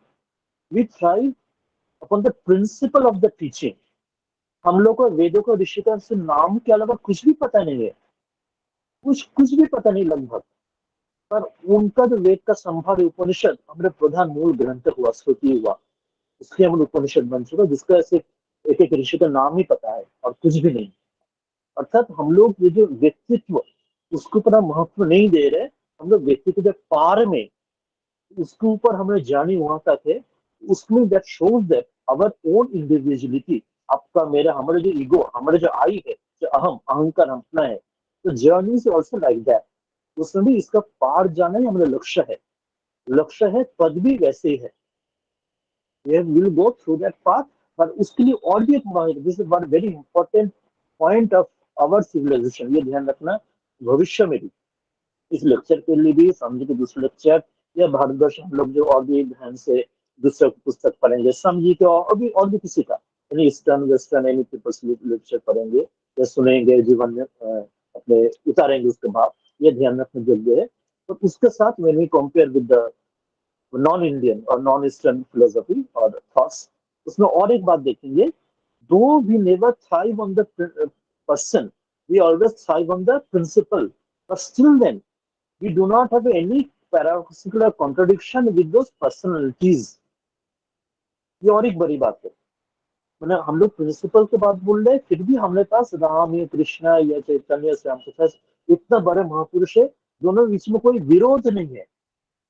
We thrive upon the principle of the teaching. हम लोग को वेदों को ऋषि का से नाम के अलावा कुछ भी पता नहीं है कुछ भी पता नहीं लगभग पर उनका जो वेद का संभार उपनिषद हमारे प्रधान मूल ग्रंथ हुआ श्रुति हुआ इसलिए हम उपनिषद बन चुका जिसका सिर्फ एक एक ऋषि का नाम ही पता है और कुछ भी नहीं। अर्थात हम लोग ये जो व्यक्तित्व उसके ऊपर हम महत्व नहीं दे रहे हम लोग व्यक्तित्व के पार में उसके ऊपर हमें जाने वहां तक है उसमें that shows that our own individuality आपका मेरा हमारा जो ईगो हमारा जो आई है जो अहंकार अपना है तो journey is also like that उसमें भी इसका पार जाना ही हमारा लक्ष्य है पद भी वैसे ही है will go through that path. पर उसके लिए और भी एक this is one very important point of our civilization ये ध्यान रखना भविष्य में भी इस लेक्चर के लिए भी समझे के दूसरे लेक्चर या भारतवर्ष हम लोग जो और भी ध्यान से दूसरा पुस्तक पढ़ेंगे समझी के और भी किसी का यानी eastern western any peoples lecture पढ़ेंगे या सुनेंगे जीवन में अपने उतारेंगे उसके बाद ये ध्यान रखने योग्य है। तो उसके साथ when we compare with the non-Indian और non-Eastern philosophy और thoughts उसमें और एक बात देखेंगे though we never thrive on the person we always thrive on the principle but still then we do not have any paradoxical contradiction with those personalities। ये और एक बड़ी बात है मतलब हम लोग प्रिंसिपल के बात बोल रहे हैं फिर भी हमारे पास राम या कृष्णा या चैतन्य श्याम प्रसाद इतना बड़े महापुरुष है दोनों बीच में कोई विरोध नहीं है।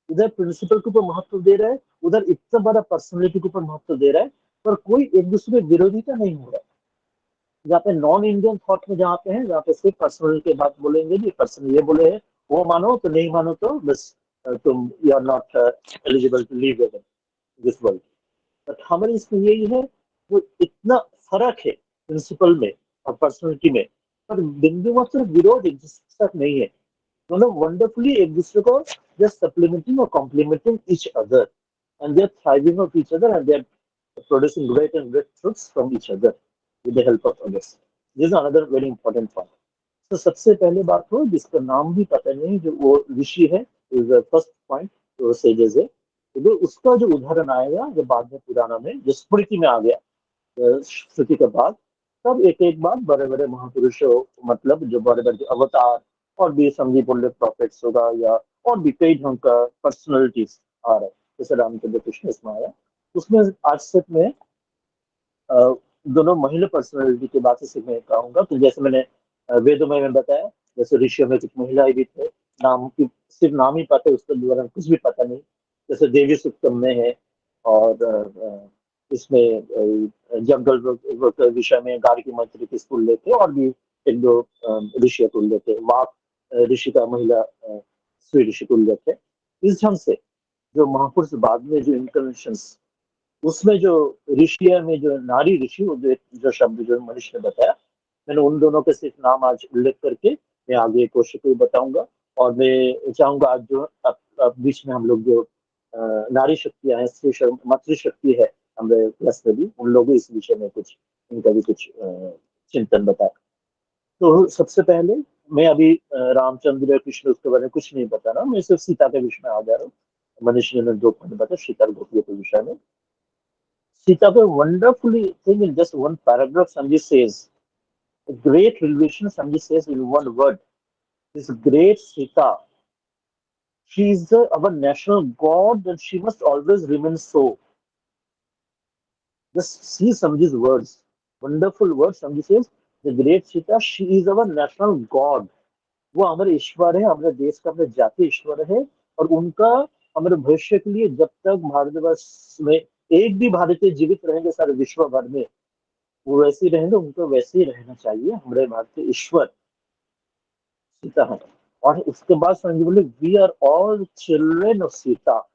इधर प्रिंसिपल के ऊपर महत्व दे रहा है उधर इतना बड़ा पर्सनैलिटी के ऊपर महत्व दे रहा है पर कोई एक दूसरे विरोधिता नहीं हो रहा है। जहाँ पे नॉन इंडियन थॉट में जहाँ पे है जहाँ पे सिर्फ पर्सनल के बात बोलेंगे जी पर्सन ये बोले है वो मानो तो नहीं मानो तो बस तुम you are not eligible to live with this world. But हमारे इसमें यही है, वो इतना फर्क है प्रिंसिपल में और पर्सनैलिटी में, पर बिंदु मात्र विरोध एक दूसरे के साथ नहीं है। दोनों वंडरफुली एक दूसरे को जस्ट सप्लीमेंटिंग और complementing each other, and they are thriving of each other, and they are producing great and great fruits from each other with the help of others. This is another very important point. तो सबसे पहले बात हो जिसका नाम भी पता नहीं, जो वो ऋषि है, इज द फर्स्ट पॉइंट, जो सेजेस है। तो उसका जो उदाहरण आएगा जो बाद में पुराना में जो स्मृति में आ गया, श्रुति के बाद, तब एक एक बार बड़े बड़े महापुरुषों, मतलब जो बड़े बड़े अवतार और भी समझी बोले प्रॉफिट्स होगा, या और भी कई ढंग का पर्सनैलिटीज आ रहे हैं, जैसे रामचंद्र कृष्ण इसमें आया। उसमें आज तक में अ, दोनों महिला पर्सनैलिटी की बात से मैं कहूंगा। तो जैसे मैंने वेदों में बताया, जैसे ऋषियों में कुछ महिलाएं भी थे, नाम की सिर्फ नाम ही पता है, उसके द्वारा कुछ भी पता नहीं। जैसे देवी सुक्तम में है, और इसमें जंगल के विषय में गार्गी मंत्री की स्कूल लेते, और भी एक दो ऋषि को लेते, वाक ऋषि का महिला स्त्री ऋषि को लेते। इस ढंग से जो महापुरुष बाद में जो इंटरवेंशन, उसमें जो ऋषि में जो नारी ऋषि, वो जो शब्द जो मनीष ने बताया, मैंने उन दोनों के सिर्फ नाम आज उल्लेख करके मैं आगे क्वेश्चन को बताऊंगा। और मैं चाहूंगा आज जो अब बीच में हम लोग जो नारी शक्तियां हैं, स्त्री मातृशक्ति है हमारे क्लास में भी, उन लोगों इस विषय में कुछ इनका भी कुछ चिंतन बताया। तो सबसे पहले मैं अभी रामचंद्र कृष्ण उसके बारे में कुछ नहीं बता रहा, मैं सिर्फ सीता के विषय में आ जा रहा हूँ। मनीष ने 2 पॉइंट बताया सीता और गोपियों के विषय में। Sita wonderfully thing in just one paragraph, Samji says, a great relation, Samji says in one word, this great Sita, she is our national god and she must always remain so. Just see Samji's words, wonderful words. Samji says, the great Sita, she is our national god. वो हमारे ईश्वर है, हमारे देश का, हमारे जाति ईश्वर है, और उनका हमारे भविष्य के लिए, जब तक भारतवर्ष में एक भी भारतीय जीवित रहेंगे सारे विश्व भर में, वो वैसे ही रहेंगे, उनको वैसे ही रहना चाहिए। हमारे भारतीय ईश्वर सीता है। और उसके बाद संजय बोले, we are all children of Sita,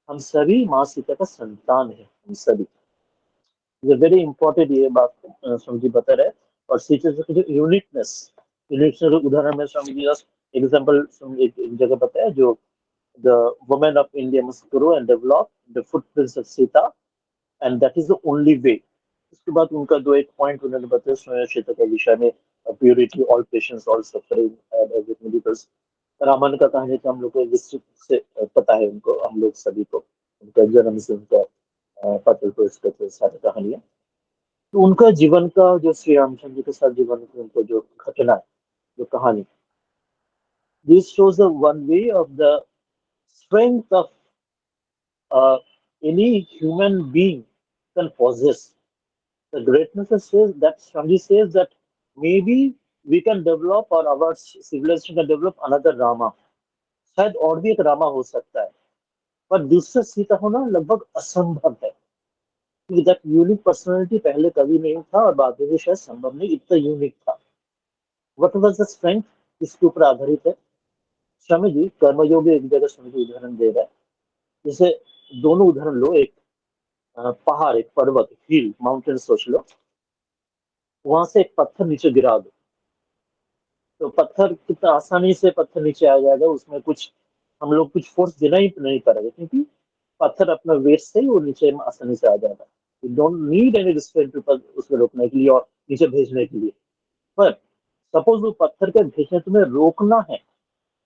हम सभी माँ सीता का संतान है, हम सभी। ये वेरी इंपॉर्टेंट ये बात स्वामी जी बता रहे। और सीता की जो यूनिकनेस, यूनिकनेस उदाहरण में स्वामी जी एग्जाम्पल एक जगह बताया, जो the women of India must grow and develop the footprints of Sita, and that is the only way. उसके बाद उनका 2 एक पॉइंट उन्होंने बताया स्वयं क्षेत्र के विषय में, purity, all patience, all suffering and everything, because Ramayana का कहानी तो हम लोग को विस्तृत से पता है, उनको हम लोग सभी को, उनका जन्म से उनका पतल को इसके सारी कहानियां। तो उनका जीवन का जो श्री रामचंद्र जी के साथ जीवन की उनको जो घटना है, जो कहानी, this shows the one way of the strength of any human being can possess. The greatness says that Swami says that maybe we can develop, or our civilization can develop another Rama. शायद और भी एक रामा हो सकता है, पर दूसरा सीता होना लगभग असंभव है, क्योंकि दैट यूनिक पर्सनालिटी पहले कभी नहीं था, और बाद में भी शायद संभव नहीं, इतना यूनिक था। वट वॉज द स्ट्रेंथ, इसके ऊपर आधारित है। स्वामी जी कर्मयोग एक जगह स्वामी जी उदाहरण दे रहा है। जैसे दोनों उदाहरण लो, एक पहाड़, एक पर्वत, हिल, माउंटेन सोच लो, वहां से एक पत्थर नीचे गिरा दो, तो पत्थर कितना आसानी से पत्थर नीचे आ जाएगा, उसमें कुछ हम लोग कुछ फोर्स देना ही नहीं पड़ेगा, क्योंकि पत्थर अपना वेट से ही वो नीचे में आसानी से आ जाएगा। You don't need any restraint उसको रोकने के लिए और नीचे भेजने के लिए। पर सपोज वो पत्थर के भेजने तुम्हें रोकना है,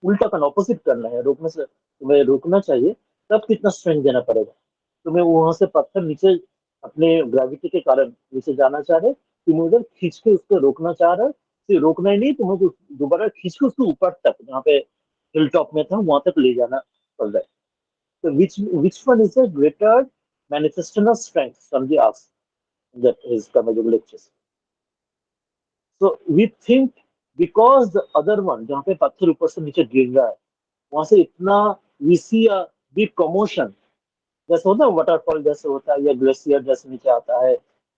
उल्टा का ऑपोजिट करना है, रोकने से तुम्हें रोकना चाहिए, तब कितना स्ट्रेंथ देना पड़ेगा तुम्हें। वहां से पत्थर नीचे अपने ग्रेविटी के कारण नीचे जाना चाह रहे, तुम उधर खींच के उसको रोकना चाह रहे, सिर्फ रोकना ही नहीं, तुम्हें दोबारा खींच के उसको ऊपर तक, जहाँ पे हिल टॉप में था वहां तक ले जाना पड़ रहा है। तो which one is a greater manifestation of strength? Samji asks that his Karmayoga lectures. So we think because the other one, जहाँ पे पत्थर ऊपर से नीचे गिर रहा है, वहां से इतना we see a big commotion, जैसे होता है वाटरफॉल जैसे होता है, या ग्लेशियर जैसे नीचे आता है,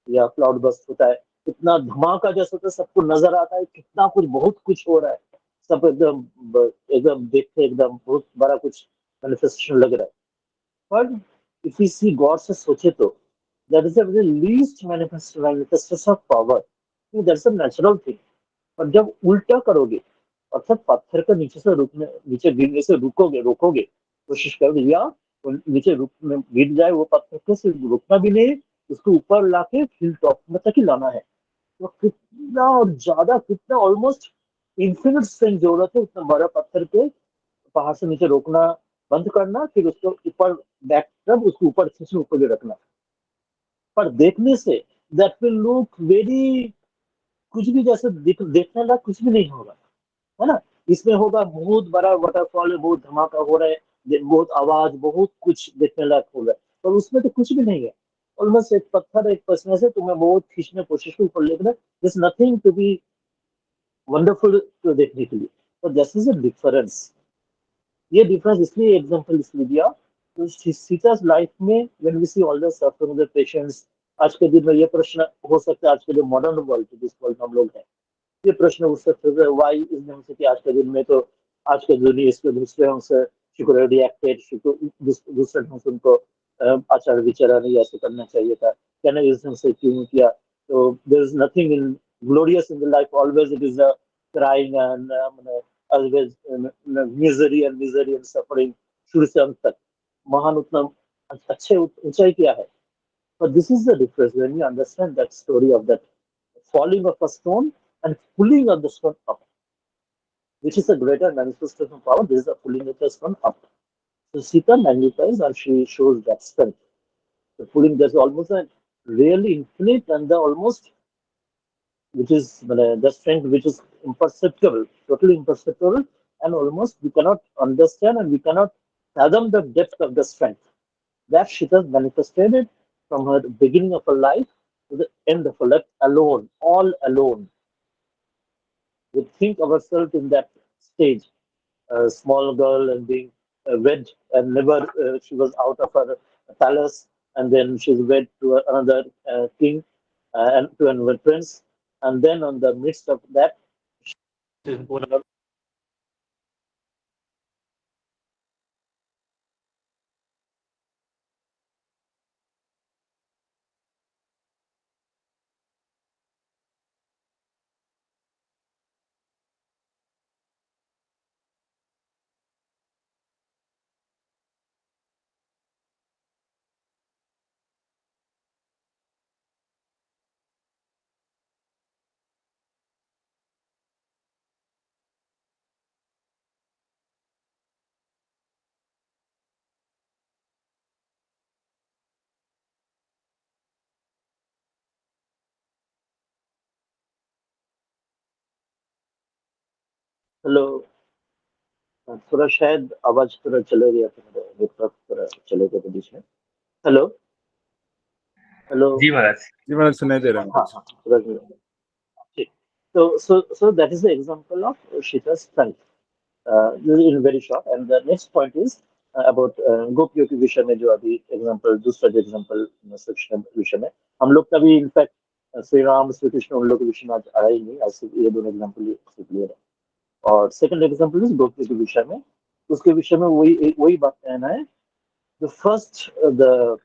या क्लाउड बस्ट होता है, इतना धमाका जैसे होता है, सबको नजर आता है कितना कुछ, बहुत कुछ हो रहा है, सब एकदम एकदम देखते एकदम बहुत बड़ा कुछ मैनिफेस्टेशन लग रहा है। पर इफ यू सी गॉड से सोचे तो that is the least manifestation of power, that's a natural thing. और जब उल्टा करोगे, अर्थात पत्थर को नीचे से रुकने, नीचे गिरने से रुकोगे, रोकोगे, कोशिश करोगे, या वो नीचे रुक में गिर जाए वो पत्थर को, सिर्फ रुकना भी नहीं, उसको ऊपर लाके हिल टॉप में तक ही लाना है, तो कितना और ज्यादा, कितना ऑलमोस्ट इन्फिनिट स्ट्रेंथ जरूरत है उतना बड़ा पत्थर के पहाड़ से नीचे रोकना, बंद करना, फिर उसको ऊपर बैक तब उसको ऊपर खींचना, ऊपर भी रखना। पर देखने say that will look very, कुछ भी जैसे देखने लायक कुछ भी नहीं होगा, है ना। इसमें होगा बहुत बड़ा वाटरफॉल है, बहुत धमाका हो रहा है, बहुत आवाज, बहुत कुछ देखने लायक होगा, पर उसमें तो कुछ भी नहीं है। ऑलमोस्ट एक पत्थर, एक पसने से तुम्हें बहुत खींचने की कोशिश की ऊपर लेकर, this nothing to be wonderful to देखने के लिए। तो दिस इज अ डिफरेंस। ये डिफरेंस इसलिए एग्जांपल इसलिए दिया, तो सीता's लाइफ में when we see all the suffering the patients, आज के दिन में ये प्रश्न हो सकता है, आज के जो मॉडर्न वर्ल्ड, जिस वर्ल्ड में हम लोग हैं, ये प्रश्न उठ सकते हैं, वाई इज नेम से कि आज के दिन में तो, आज के दुनिया इसके दूसरे ढंग से she could have reacted, she को दूसरे ढंग से उनको आचार विचार नहीं ऐसे करना चाहिए था, कहना इस ढंग से क्यों किया। तो there is nothing in glorious in the life, always it is a crying and always misery and suffering, शुरू से अंत तक महान उतना अच्छे ऊंचाई क्या है। But this is the difference when you understand that story of that falling of a stone and pulling of the stone up, which is a greater manifestation of power. This is a pulling of the stone up. So Sita magnifies and she shows that strength. The pulling, there's almost a really infinite and the almost, which is the strength which is imperceptible, totally imperceptible, and almost we cannot understand and we cannot fathom the depth of the strength that she has manifested it from her beginning of her life to the end of her life, alone, all alone. We think ourselves in that stage, a small girl and being wed, and never she was out of her palace, and then she's wed to another king and to another prince, and then on the midst of that, she's born a hello. थोड़ा शायद आवाज थोड़ा चले गया था, मेरा network थोड़ा चले गया था बीच में। Hello, hello. जी महाराज। जी मैंने सुनाई दे रहा हूँ हाँ कुछ। हाँ, थोड़ा ठीक। So that is the example of Shita's strength. In very short, and the next point is about गोपियों के विषय में, जो अभी एग्जांपल, दूसरा जो एग्जांपल सेक्शन विषय में हम लोग कभी इनफैक्ट श्री राम श्री कृष्ण उन लोग के विषय में आज आया ही नहीं, आज सिर्फ ये दोनों एग्जांपल क्लियर है। और सेकंड एग्जांपल इज गोपियों के विषय में, उसके विषय में वही वही बात कहना है। द फर्स्ट द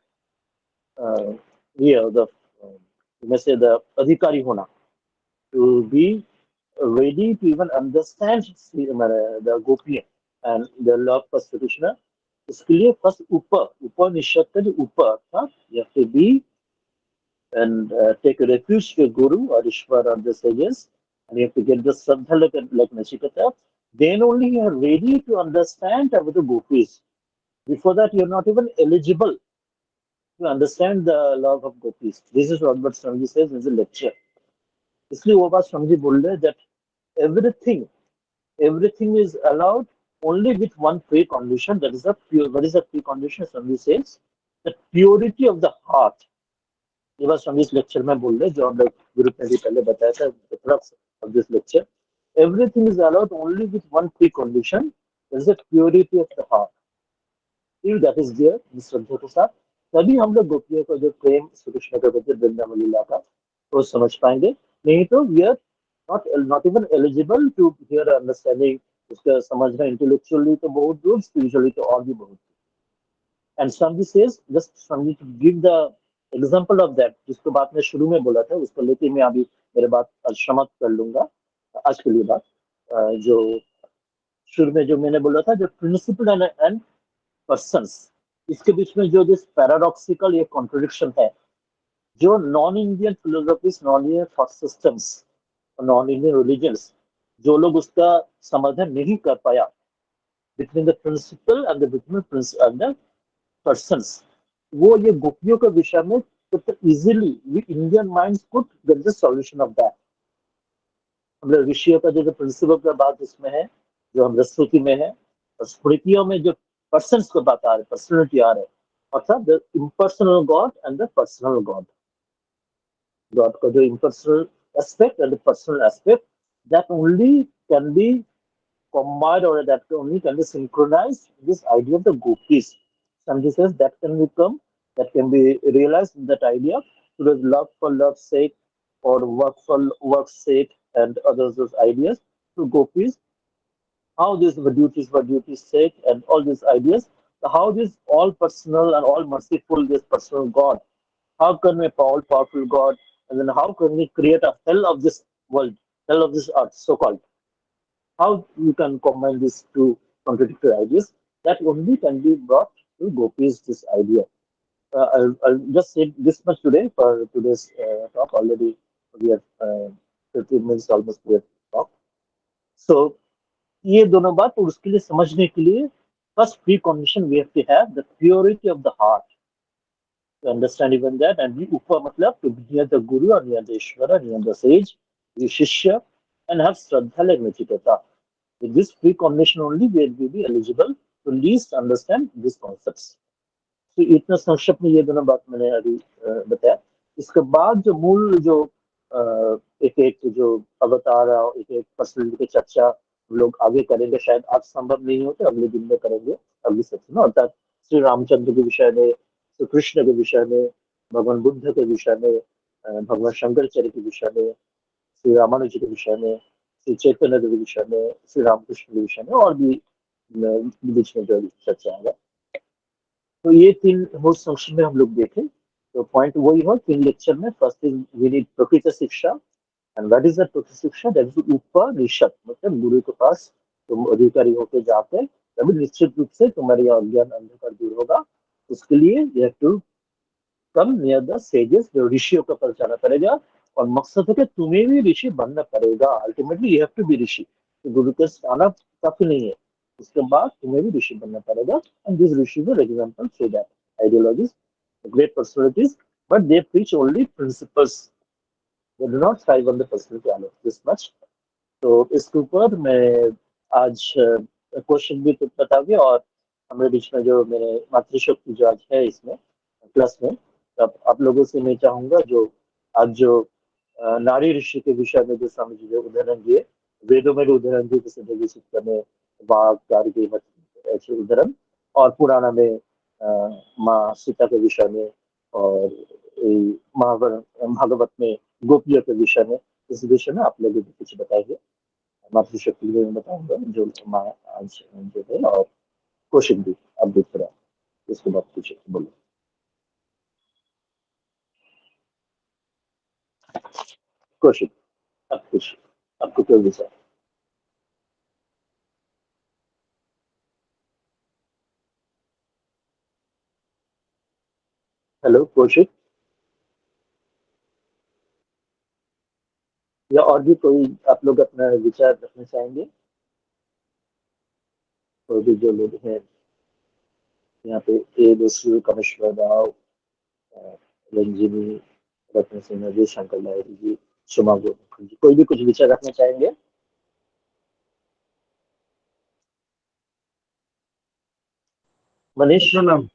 ये द में से द अधिकारी होना, to be ready to even understand the गोपियां and the love for Sri Krishna. इसके लिए फर्स्ट ऊपर, उपनिषद का जो ऊपर था, you have to be and take refuge to Guru or Ishwar or the sages, and you have to get the Shraddha like Nachiketa. Then only you are ready to understand about the gopis. Before that, you are not even eligible to understand the love of gopis. This is what Swami says in the lecture. इसलिए वो बात स्वामी जी बोल रहे हैं that everything is allowed only with one pre-condition, that is the pure. What is the pre-condition? Swami says the purity of the heart. ये बात स्वामी इस lecture में बोल रहे हैं, जो हम लोग ग्रुप में भी पहले बताया था, the crux of this lecture. Everything is allowed only with one pre-condition, that is the purity of the heart. If that is there, श्रद्धा के साथ, तभी हम लोग गोपियों का जो प्रेम श्री कृष्ण के प्रति वृंदावन लीला का वो समझ पाएंगे। नहीं तो we are not even eligible to hear understanding, उसका समझना इंटेलेक्चुअली तो बहुत दूर, स्पिरिचुअली तो और भी बहुत दूर। And Swami says, just Swami to give the example of that, जिसको बात मैं शुरू में बोला था उसको लेके मैं अभी मेरे बात समाप्त कर लूंगा आज के लिए बात। जो शुरू में जो मैंने बोला था, जो प्रिंसिपल एंड पर्सन्स, इसके बीच में जो दिस पैराडॉक्सिकल ये कॉन्ट्रडिक्शन है, जो non Indian philosophies, non Indian thought systems, non Indian religions, जो लोग उसका समाधान नहीं कर पाया between the principle and the persons, वो ये गोपियों के विषय में तो easily we Indian minds could get the solution of that. हम लोग ऋषियों का जो प्रिंसिपल का बात इसमें है, जो हम रस्वती में है, और स्मृतियों में जो पर्सन्स को बात आ रहे, पर्सनलिटी आ रहे, अर्थात the impersonal God and the personal God, God का जो impersonal aspect and the personal aspect, that only can be combined, or that only can be synchronized, this idea of the gopis. Sanjay says that can become, that can be realized in that idea, because love for love's sake or work for work's sake and others those ideas. So gopis, how these were duties for duty's sake and all these ideas, how this all personal and all merciful, this personal God, how can we all powerful God, and then how can we create a hell of this world, hell of this earth, so called. How you can combine these two contradictory ideas, that only can be brought to gopis, this idea. I'll just say this much today for today's talk. Already we have 15 minutes almost we have talk. So ये दोनों बात, और उसके लिए समझने के लिए first precondition we have to have the purity of the heart to understand even that, and the upa matlab to be near the guru or near the ishvara, near the sage, the shishya, and have shraddha like Nachiketa. With this precondition only we will be eligible to least understand these concepts. तो इतना संक्षिप्त में ये दोनों बात मैंने अभी बताया। इसके बाद जो मूल जो एक एक जो अवतार और एक एक पर्सनलिटी की चर्चा हम लोग आगे करेंगे, शायद आज संभव नहीं हो तो अगले दिन में करेंगे, अगली सेक्शन में, अर्थात श्री रामचंद्र के विषय में, श्री कृष्ण के विषय में, भगवान बुद्ध के विषय में, भगवान शंकराचार्य के विषय में, श्री रामानुज के विषय में, श्री चैतन्य के विषय में, श्री रामकृष्ण के विषय में, और भी बीच में जो चर्चा आएगा। तो ये तीन मूल संक्षिप्त में हम लोग देखें तो पॉइंट वही हो तीन लेक्चर में। फर्स्ट इज वी नीड प्रकृत शिक्षा, एंड व्हाट इज द प्रकृत शिक्षा, दैट इज ऊपर ऋषभ, मतलब गुरु के पास तुम अधिकारी होकर जाते तभी निश्चित रूप से तुम्हारी अज्ञान अंधकार दूर होगा। उसके लिए you have to come near the sages, जो ऋषियों का पास जाना पड़ेगा, और मकसद है कि तुम्हें भी ऋषि बनना पड़ेगा। Ultimately you have to be rishi, तो गुरु के आना काफी नहीं है, उसके बाद तुम्हें भी ऋषि बनना पड़ेगा। And this Rishi for example so that ideologies, great personalities, but they preach only principles, they do not thrive on the personality alone, this much. तो इसके ऊपर मैं आज क्वेश्चन भी बताऊंगी, और हमारे बीच में जो मेरे मातृशक्ति जो आज है इसमें क्लास में, तब आप लोगों से मैं चाहूंगा जो आज जो नारी ऋषि के विषय में जो स्वामी जी ने उदाहरण दिए, वेदों में भी उदाहरण दिए, जैसे देवी सूक्त में वाघ गार्गी ऐसे उदाहरण, और पुराना में माँ सीता के विषय में, और भागवत में गोपियों के विषय में, इस विषय में आप लोग भी कुछ बताएंगे। मातृशक्ति में बताऊंगा जो माँ आज जो है, और क्वेश्चन भी आप देख रहे हैं, इसके बाद कुछ बोलो। क्वेश्चन आपको क्या विचार? हेलो कौशिक, या और भी कोई आप लोग अपना विचार रखना चाहेंगे? और भी जो लोग हैं यहाँ पे, ए दोषी, कमेश्वर राव, रंजीनी, रत्न सिंह जी, शंकर लाहिरी जी, सुमा गोमुख जी, कोई भी कुछ विचार रखना चाहेंगे? मनीष? प्रणाम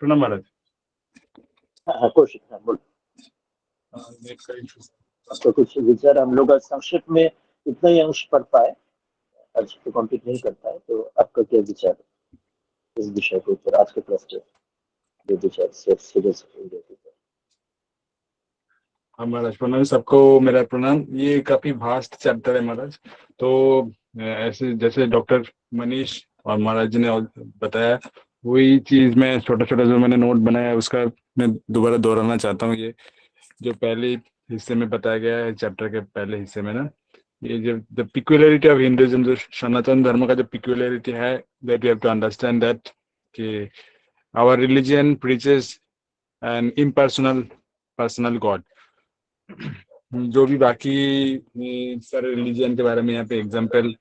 प्रणाम महाराज। हाँ कौशिक, हाँ बोलो। तो कुछ विचार हम लोग संक्षिप्त में इतना ही अंश पढ़ पाए, आज तो कंप्लीट नहीं कर पाए, तो आपका क्या विचार इस विषय के ऊपर, आज के क्लास के जो विचार हाँ महाराज, प्रणाम सबको, मेरा प्रणाम। ये काफी वास्ट चैप्टर है महाराज, तो ऐसे जैसे डॉक्टर मनीष और महाराज जी ने बताया वही चीज मैं छोटा छोटा जो मैंने नोट बनाया है उसका मैं दोबारा दोहराना चाहता हूँ। ये जो पहले हिस्से में बताया गया है, चैप्टर के पहले हिस्से में ना, ये जो द पिक्युलरिटी ऑफ हिंदुइज्म, जो सनातन धर्म का जो पिक्युलरिटी है, that we have to understand that कि our religion preaches an impersonal personal God. जो भी बाकी सारे रिलीजन के बारे में यहाँ पे एग्जाम्पल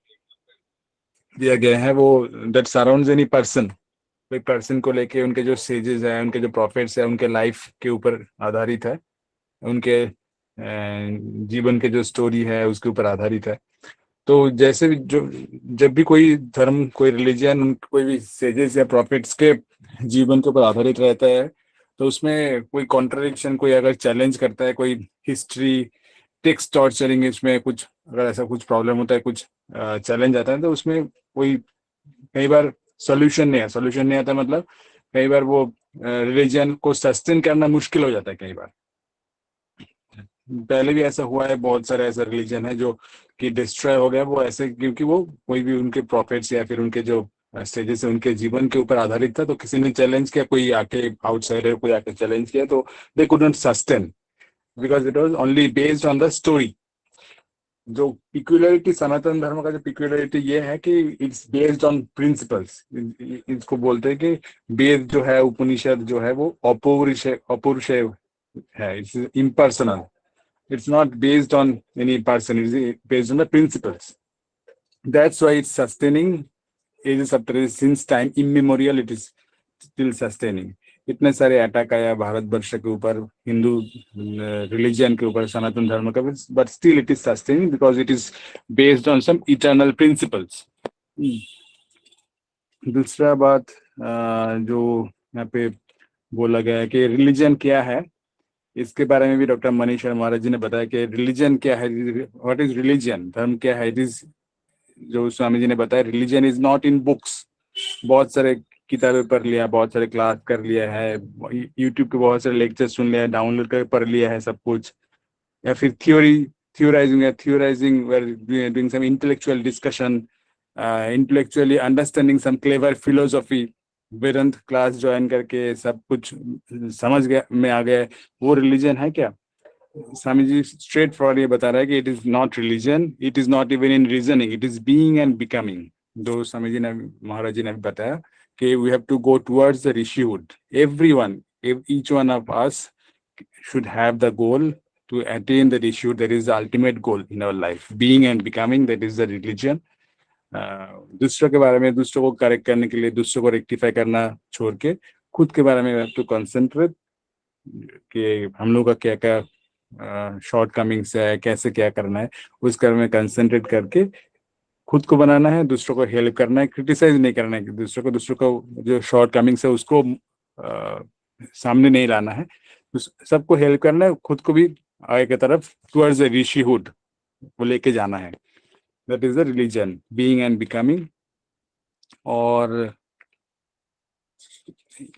दिया गया है वो दैट सराउंड्स एनी पर्सन, कोई पर्सन को लेके उनके जो सेजेस है, उनके जो प्रॉफिट्स है, उनके लाइफ के ऊपर आधारित है, उनके जीवन के जो स्टोरी है उसके ऊपर आधारित है। तो जैसे भी जो जब भी कोई धर्म, कोई रिलीजन, कोई भी सेजेस या प्रॉफिट्स के जीवन के ऊपर आधारित रहता है, तो उसमें कोई कॉन्ट्रडिक्शन, कोई अगर चैलेंज करता है, कोई हिस्ट्री टेक्स्ट टॉर्चरिंग, इसमें कुछ अगर ऐसा कुछ प्रॉब्लम होता है, कुछ चैलेंज आता है, तो उसमें कोई कई बार सोल्यूशन नहीं आता, मतलब कई बार वो रिलीजन को सस्टेन करना मुश्किल हो जाता है। कई बार पहले भी ऐसा हुआ है, बहुत सारे ऐसे रिलीजन है जो कि डिस्ट्रॉय हो गया, वो ऐसे क्योंकि वो कोई भी उनके प्रॉफिट्स या फिर उनके जो स्टेजेस है उनके जीवन के ऊपर आधारित था, तो किसी ने चैलेंज किया, कोई आके आउटसाइडर कोई आके चैलेंज किया, तो they could not sustain because it was only based on the story. जो पिक्युलरिटी, सनातन धर्म का जो पिक्युलरिटी ये है कि इट्स बेस्ड ऑन प्रिंसिपल्स। इसको बोलते हैं कि वेद जो है, उपनिषद जो है, वो अपौरुषेय है, it's impersonal, it's not based on any person, it's based on the principles. That's why it's sustaining ages after ages, since time immemorial it is still sustaining. इतने सारे अटैक आया भारत वर्ष के ऊपर, हिंदू रिलीजन के ऊपर, सनातन धर्म का, but still it is sustaining because it is based on some eternal principles. दूसरा बात जो यहाँ पे बोला गया है कि रिलीजन क्या है, इसके बारे में भी डॉक्टर मनीष महाराज जी ने बताया कि रिलीजन क्या है, व्हाट इज रिलीजन, धर्म क्या है। इट इज, जो स्वामी जी ने बताया, religion is not in books. बहुत सारे किताबें पढ़ लिया, बहुत सारे क्लास कर लिया है, यूट्यूब के बहुत सारे लेक्चर सुन लिया है, डाउनलोड कर पढ़ लिया है सब कुछ, या फिर theorising doing some intellectual discussion, intellectually understanding some clever philosophy, Vedanta class join करके सब कुछ समझ गया में आ गया, वो रिलीजन है क्या? स्वामी जी स्ट्रेट फॉरवर्ड ये बता रहा है कि it is not religion, it is not even in reasoning, it is being and becoming. जो स्वामी जी ने, महाराज जी ने भी बताया कि we have to go towards the rishihood. Everyone, each one of us should have the goal to attain the Rishihood, that is the ultimate goal in our life, being and becoming, that is the religion. दूसरों के बारे में, दूसरों को correct करने के लिए, दूसरों को रेक्टिफाई करना छोड़ के खुद के बारे में टू कंसंट्रेट कि हम लोग का क्या क्या शॉर्ट कमिंग्स है, कैसे क्या करना है, उस कर में कंसंट्रेट करके खुद को बनाना है, दूसरों को हेल्प करना है, क्रिटिसाइज नहीं करना है कि दूसरों को जो शॉर्ट कमिंग्स है उसको सामने नहीं लाना है, सबको हेल्प करना है, खुद को भी आगे की तरफ टुवर्ड्स द ऋषिहुड वो लेके जाना है। That is the religion, being and becoming. और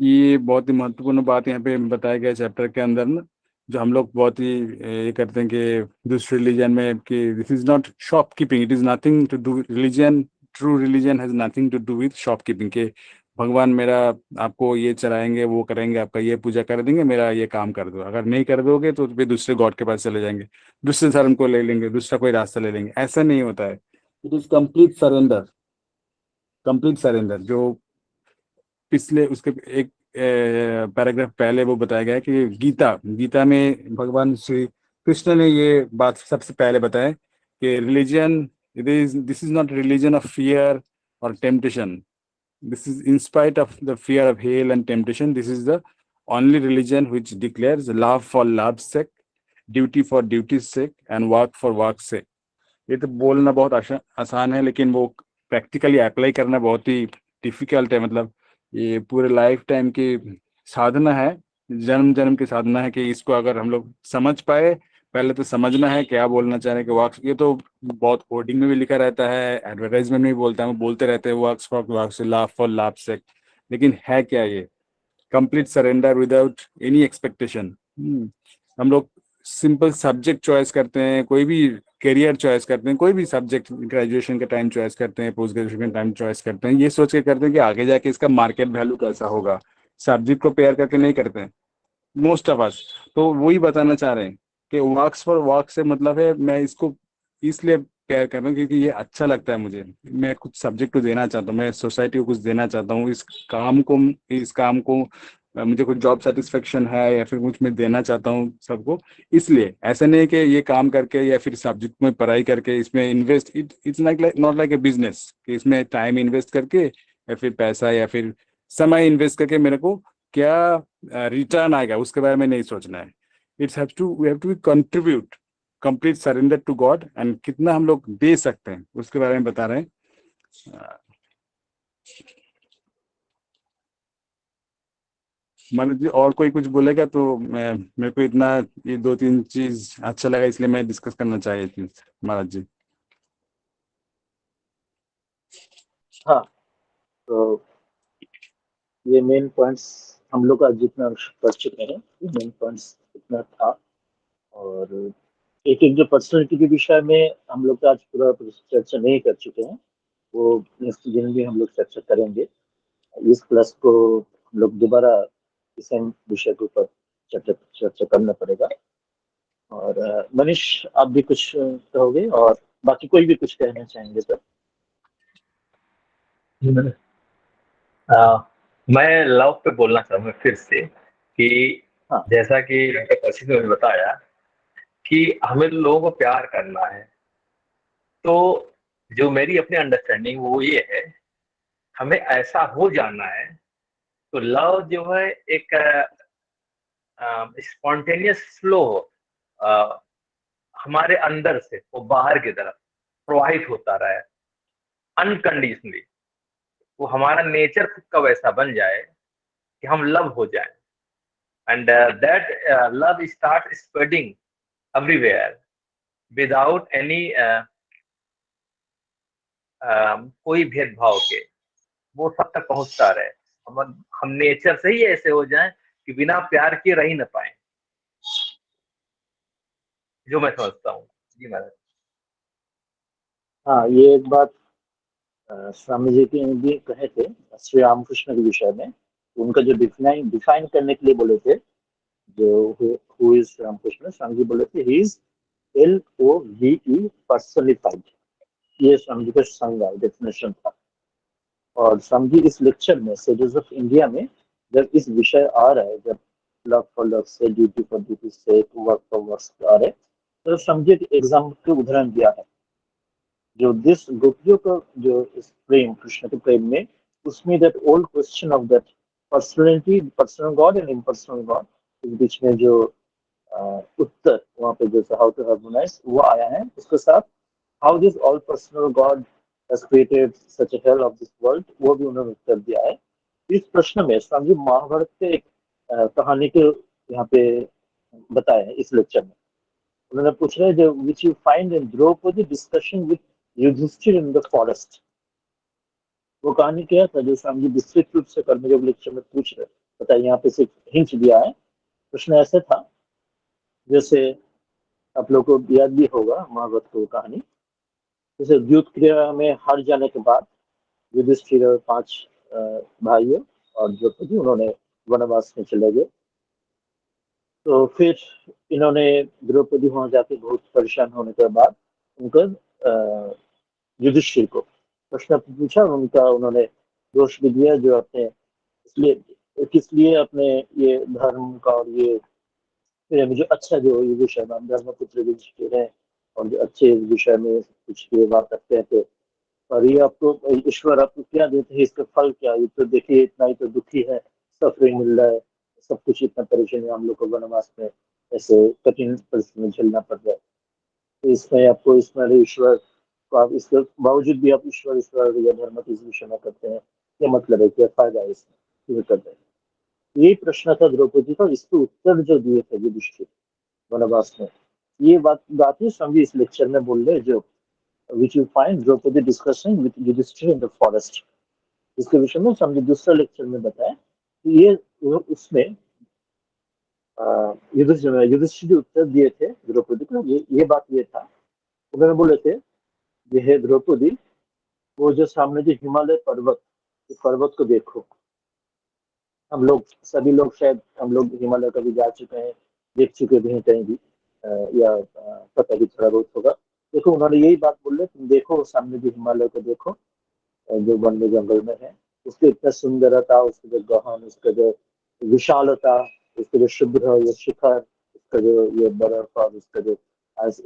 ये बहुत ही महत्वपूर्ण बात यहाँ पे बताया गया चैप्टर के अंदर ना, जो हम लोग बहुत ही ये करते हैं कि दूसरे रिलीजन में कि this is not shopkeeping, it is nothing to do, religion, true religion has nothing to do with shopkeeping के भगवान मेरा आपको ये चलाएंगे, वो करेंगे, आपका ये पूजा कर देंगे, मेरा ये काम कर दो, अगर नहीं कर दोगे तो फिर दूसरे गॉड के पास चले जाएंगे, दूसरे धर्म को ले लेंगे, दूसरा कोई रास्ता ले लेंगे। ऐसा नहीं होता है। It is complete surrender, complete surrender. जो पिछले उसके एक पैराग्राफ पहले वो बताया गया है कि गीता में भगवान श्री कृष्ण ने ये बात सबसे पहले बताया कि religion, this is not religion of fear और temptation, this is in spite of the fear of hell and temptation, this is the only religion which declares love for love's sake, duty for duty's sake and work for work's sake। ये तो बोलना बहुत आसान है, लेकिन वो practically apply करना बहुत ही डिफिकल्ट है। मतलब ये पूरे लाइफ टाइम की साधना है, जन्म जन्म की साधना है कि इसको अगर हम लोग समझ पाए, पहले तो समझना है क्या बोलना चाह रहे हैं कि वर्क्स, ये तो बहुत होर्डिंग में भी लिखा रहता है, एडवर्टाइजमेंट में भी बोलता है, बोलते रहते हैं works for works, love for love sake, लेकिन है क्या ये? Complete surrender without any expectation. हम लोग सिंपल सब्जेक्ट चॉइस करते हैं, कोई भी करियर चॉइस करते हैं, कोई भी सब्जेक्ट ग्रेजुएशन के टाइम चॉइस करते हैं, पोस्ट ग्रेजुएशन के टाइम चॉइस करते हैं, ये सोच के करते हैं कि आगे जाके इसका मार्केट वैल्यू कैसा होगा, सब्जेक्ट को पेयर करके नहीं करते हैं मोस्ट ऑफ अस। तो वही बताना चाह रहे हैं कि वॉक्स फॉर वॉक से मतलब है मैं इसको इसलिए पेयर कर रहा हूँ क्योंकि ये अच्छा लगता है मुझे, मैं कुछ सब्जेक्ट को देना चाहता हूँ, मैं सोसाइटी को कुछ देना चाहता हूँ, इस काम को मुझे कुछ जॉब सेटिस्फेक्शन है या फिर कुछ मैं देना चाहता हूँ सबको। इसलिए ऐसा नहीं है कि ये काम करके या फिर सब्जेक्ट में पढ़ाई करके इसमें invest, it's like not like a business कि इसमें टाइम इन्वेस्ट करके या फिर पैसा या फिर समय इन्वेस्ट करके मेरे को क्या रिटर्न आएगा उसके बारे में नहीं सोचना है। We have to contribute, complete surrender to God, and कितना हम लोग दे सकते हैं उसके बारे में बता रहे हैं। मनोज जी और कोई कुछ बोलेगा तो मेरे को इतना ये 2-3 चीज अच्छा लगा इसलिए मैं डिस्कस करना चाहिए थी महाराज जी। हाँ, तो ये मेन पॉइंट्स हम लोग आज जितना कर चुके हैं, ये मेन पॉइंट्स इतना था। और एक एक जो पर्सनैलिटी के विषय में हम लोग आज पूरा चर्चा नहीं कर चुके हैं, वो नेक्स्ट दिन भी हम लोग चर्चा करेंगे। इस क्लास को हम लोग दोबारा इस विषय के ऊपर चर्चा करना पड़ेगा। और मनीष, आप भी कुछ कहोगे और बाकी कोई भी कुछ कहना चाहेंगे तो? मैं लव पे बोलना चाहूंगा फिर से कि हाँ, जैसा कि डॉक्टर कौशिक ने बताया कि हमें लोगों को प्यार करना है, तो जो मेरी अपनी अंडरस्टैंडिंग वो ये है, हमें ऐसा हो जाना है। तो लव जो है एक स्पॉन्टेनियस फ्लो हो, हमारे अंदर से वो बाहर की तरफ प्रवाहित होता रहे अनकंडीशनली। वो हमारा नेचर खुद का वैसा बन जाए कि हम लव हो जाए, and that love start spreading everywhere without any कोई भेदभाव के, वो सब तक पहुंचता रहे। हम नेचर से ही ऐसे हो जाएं कि बिना प्यार के रह ही न पाए, जो मैं समझता हूँ। जी महाराज। हाँ, ये एक बात स्वामी जी की भी कहे थे श्री रामकृष्ण के विषय में। उनका जो डिफाइन डिफाइन करने के लिए बोले थे, जो हु इज रामकृष्ण, स्वामी जी बोले थे ही इज LOVE पर्सनिफाइड। ये स्वामी जी का संज्ञा डेफिनेशन था। और स्वामी जी इस लेक्चर में सेजेस ऑफ इंडिया में जब इस विषय आ रहा है, जब लव फॉर लव से, ड्यूटी फॉर ड्यूटी से, वर्क फॉर वर्क आ रहे, तो स्वामी जी एक एग्जाम्पल का उदाहरण दिया है। जो दिस गोपियों का जो इस प्रेम, कृष्ण के प्रेम में, उसमें that old question of that personality, personal God and impersonal God, इस बीच में जो उत्तर वहाँ पे जो हाउ टू हार्मोनाइज वो आया है, उसके साथ how this all personal God has created such A hell of this world, वो भी उन्होंने उत्तर दिया है। इस प्रश्न में स्वामी जी महाभारत के एक कहानी के यहाँ पे बताया है इस लेक्चर में। उन्होंने पूछ रहे जो which you find in Draupadi discussion with Yudhishthira in the forest. वो कहानी क्या था जो स्वामी जी विस्तृत रूप से कर्मयोग लेक्चर में पूछ रहे, पता है यहाँ पे सिर्फ हिंट दिया है। प्रश्न ऐसे था, जैसे आप लोगों को याद भी होगा महाभारत को कहानी, जैसे युद्ध क्रिया में हार जाने के बाद युधिष्ठिर और 5 भाइयों और द्रौपदी उन्होंने वनवास में चले गए। तो फिर इन्होंने द्रौपदी वहां जाके बहुत परेशान होने के बाद उनका युधिष्ठिर को प्रश्न पूछा, उनका उन्होंने दोष भी दिया जो अपने इसलिए किस लिए अपने ये धर्म का और ये मुझे अच्छा जो ये विषय में धर्मपुत्र युधिष्ठिर है और जो अच्छे विषय में कुछ ये बात करते हैं, तो और ये आपको ईश्वर आपको क्या देते हैं, इसका फल क्या, ये तो देखिए इतना ही तो दुखी है, सफरिंग मिल रहा है, सब कुछ इतना परेशानी हम लोग को वनवास में ऐसे कठिन परिस्थिति में झेलना पड़ रहा है। तो इसमें आपको इसमें ईश्वर को आप इसके बावजूद भी आप ईश्वर ईश्वर या धर्म की इस विषय में करते हैं, क्या मतलब है, क्या फायदा है इसमें कर रहे हैं। यही प्रश्न था द्रौपदी का, इसके उत्तर जो दिए थे युधिष्ठिर वनवास में, ये बातें स्वामी इस लेक्चर में बोल रहे जो which you find Draupadi discussing with Yudhishthira in the forest। इसके विषय में स्वामी दूसरा लेक्चर में बताया कि ये उसमें युधिष्ठिर जो उत्तर दिए थे द्रौपदी को, ये बात ये था, उन्होंने बोले थे ये है द्रौपदी, वो जो सामने जो हिमालय पर्वत, इस पर्वत को देखो। हम लोग सभी लोग शायद हम लोग हिमालय कभी जा चुके हैं, देख चुके भी हैं कहीं भी, या पता भी थोड़ा बहुत होगा। देखो उन्होंने यही बात बोले, तुम देखो सामने जो हिमालय को देखो, जो वन में जंगल में है, उसकी इतना सुंदरता, उसका जो गहन, उसका जो विशालता, उसका जो शुभ्र ये शिखर, उसका जो ये बर्फ, और उसका जो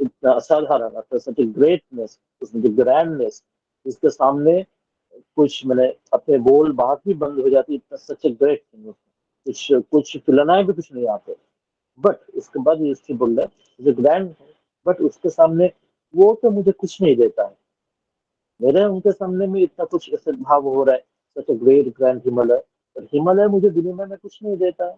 इतना असाधारण, सच ग्रेटनेस, उसमें जो ग्रैंडनेस, इसके सामने कुछ मैंने अपने बोल बात भी बंद हो जाती, इतना सच ग्रेट थिंग, कुछ कुछ तुलनाएं भी कुछ नहीं आते। बट उसके बाद ये उससे बोल रहा है जो ग्रैंड है, बट उसके सामने वो तो मुझे कुछ नहीं देता है, मेरे उनके सामने में इतना कुछ ऐसे भाव हो रहा है, सच ग्रेट ग्रैंड हिमालय, पर हिमालय मुझे दुनिया में कुछ नहीं देता है।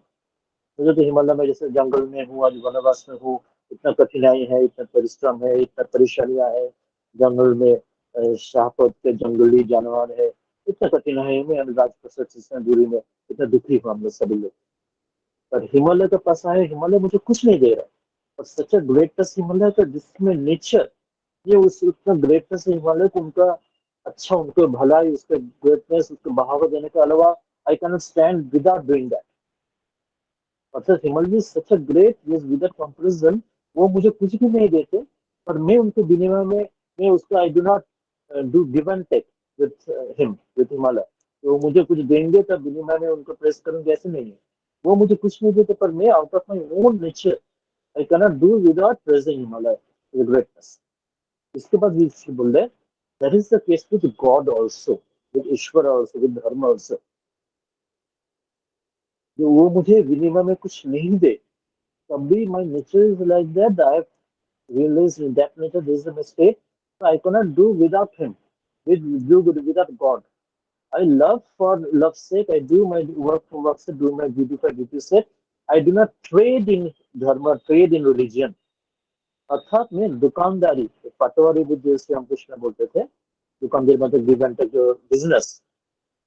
मुझे तो हिमालय में जैसे जंगल में हूँ, आज वनवास में हूँ, इतना कठिनाई है, इतना परिश्रम है, इतना परेशानियां है, जंगल में शाहपत के जंगली जानवर है, इतना कठिनाई में, हम राजप्रसर से दूरी में इतना दुखी हूँ हम लोग सभी लोग। पर हिमालय का पास है, हिमालय मुझे कुछ नहीं दे रहा, और सच ग्रेटनेस हिमालय का जिसमें नेचर, ये उस उतना ग्रेटनेस हिमालय को उनका अच्छा, उनको भलाई, उसका ग्रेटनेस, उसको बढ़ावा देने के अलावा I can not stand without doing that. मतलब Himalaya such a great, yes without comparison, वो मुझे कुछ भी नहीं देते, पर मैं उनके विनिमय में, मैं उसका I do not do give and take with him, with Himalaya. तो वो मुझे कुछ देंगे तब विनिमय में उनको प्रेस करूंगे, ऐसे नहीं है। वो मुझे कुछ नहीं देते, पर मैं out of my own nature I can not do without praising Himalaya greatness. इसके बाद ये बोल रहे, that is the case with God also, with Ishwar also, with धर्म ऑल्सो। जो वो मुझे विनिमय में कुछ नहीं दे, तब भी my nature is like that. I have realized in that nature there is a mistake. So I cannot do without him, without God. I love for love's sake. I do my work for work's sake, do my duty for duty's sake. I do not trade in dharma, trade in religion. अर्थात मैं दुकानदारी, पटवारी बुद्धि जैसे हम कृष्ण बोलते थे, दुकानदारी मतलब गिव एंड टेक, जो बिजनेस,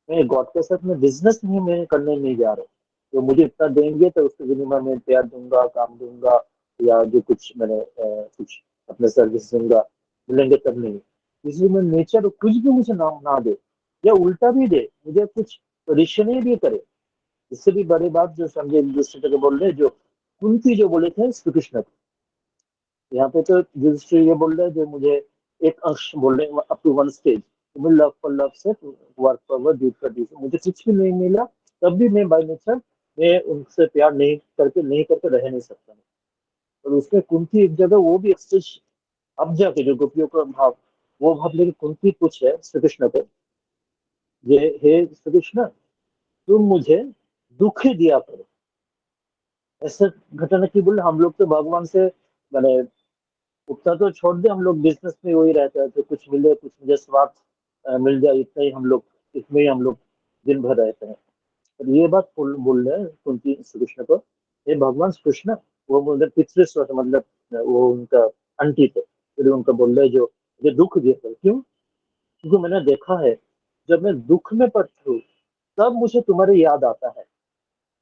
मैं गॉड के साथ में बिजनेस नहीं, मैं करने नहीं जा रहा। तो मुझे इतना देंगे तो उसके विनिमय में प्यार दूंगा, काम दूंगा, या जो कुछ मैंने कुछ अपने सर्विस दूंगा, मिलेंगे तब नहीं। इसलिए मैं नेचर कुछ भी मुझे ना दे, या उल्टा भी दे, मुझे कुछ परेशानी भी करे, इससे भी बड़ी बात जो समझे दूसरी जगह बोल रहे, जो कुंती जो बोले थे श्री कृष्ण को, यहाँ पे तो युधिष्ठिर ये बोल रहे हैं जो मुझे एक अंश बोल रहे हैं अप टू वन स्टेज, तुम्हें लव फॉर लव से work for duet for duet, मुझे कुछ भी नहीं मिला, तब भी मैं बाय नेचर मैं उनसे प्यार नहीं करके रह नहीं सकता। और उसमें कुंती एक जगह वो भी एक्सटेज, अब जाके जो गोपियों का भाव, वो भाव लेके कुंती कुछ है श्री कृष्ण को, ये हे श्री कृष्ण, तुम मुझे दुख ही दिया करो। ऐसा घटना की बोले, हम लोग तो भगवान से मैंने उतना तो छोड़ दे, हम लोग बिजनेस में वही रहता है, तो कुछ मिले, कुछ मुझे स्वार्थ मिल जाए, इतना ही हम लोग, इसमें ही हम लोग दिन भर रहते हैं। और ये बात बोल रहे हैं कुंती श्री कृष्ण को, ये भगवान श्री कृष्ण, वो बोल रहे पिछले स्वत मतलब वो उनका आंटी थे, फिर उनका बोल रहे जो मुझे दुख दिया था, क्यों? क्योंकि मैंने देखा है जब मैं दुख में पड़ती हूँ तब मुझे तुम्हारी याद आता है,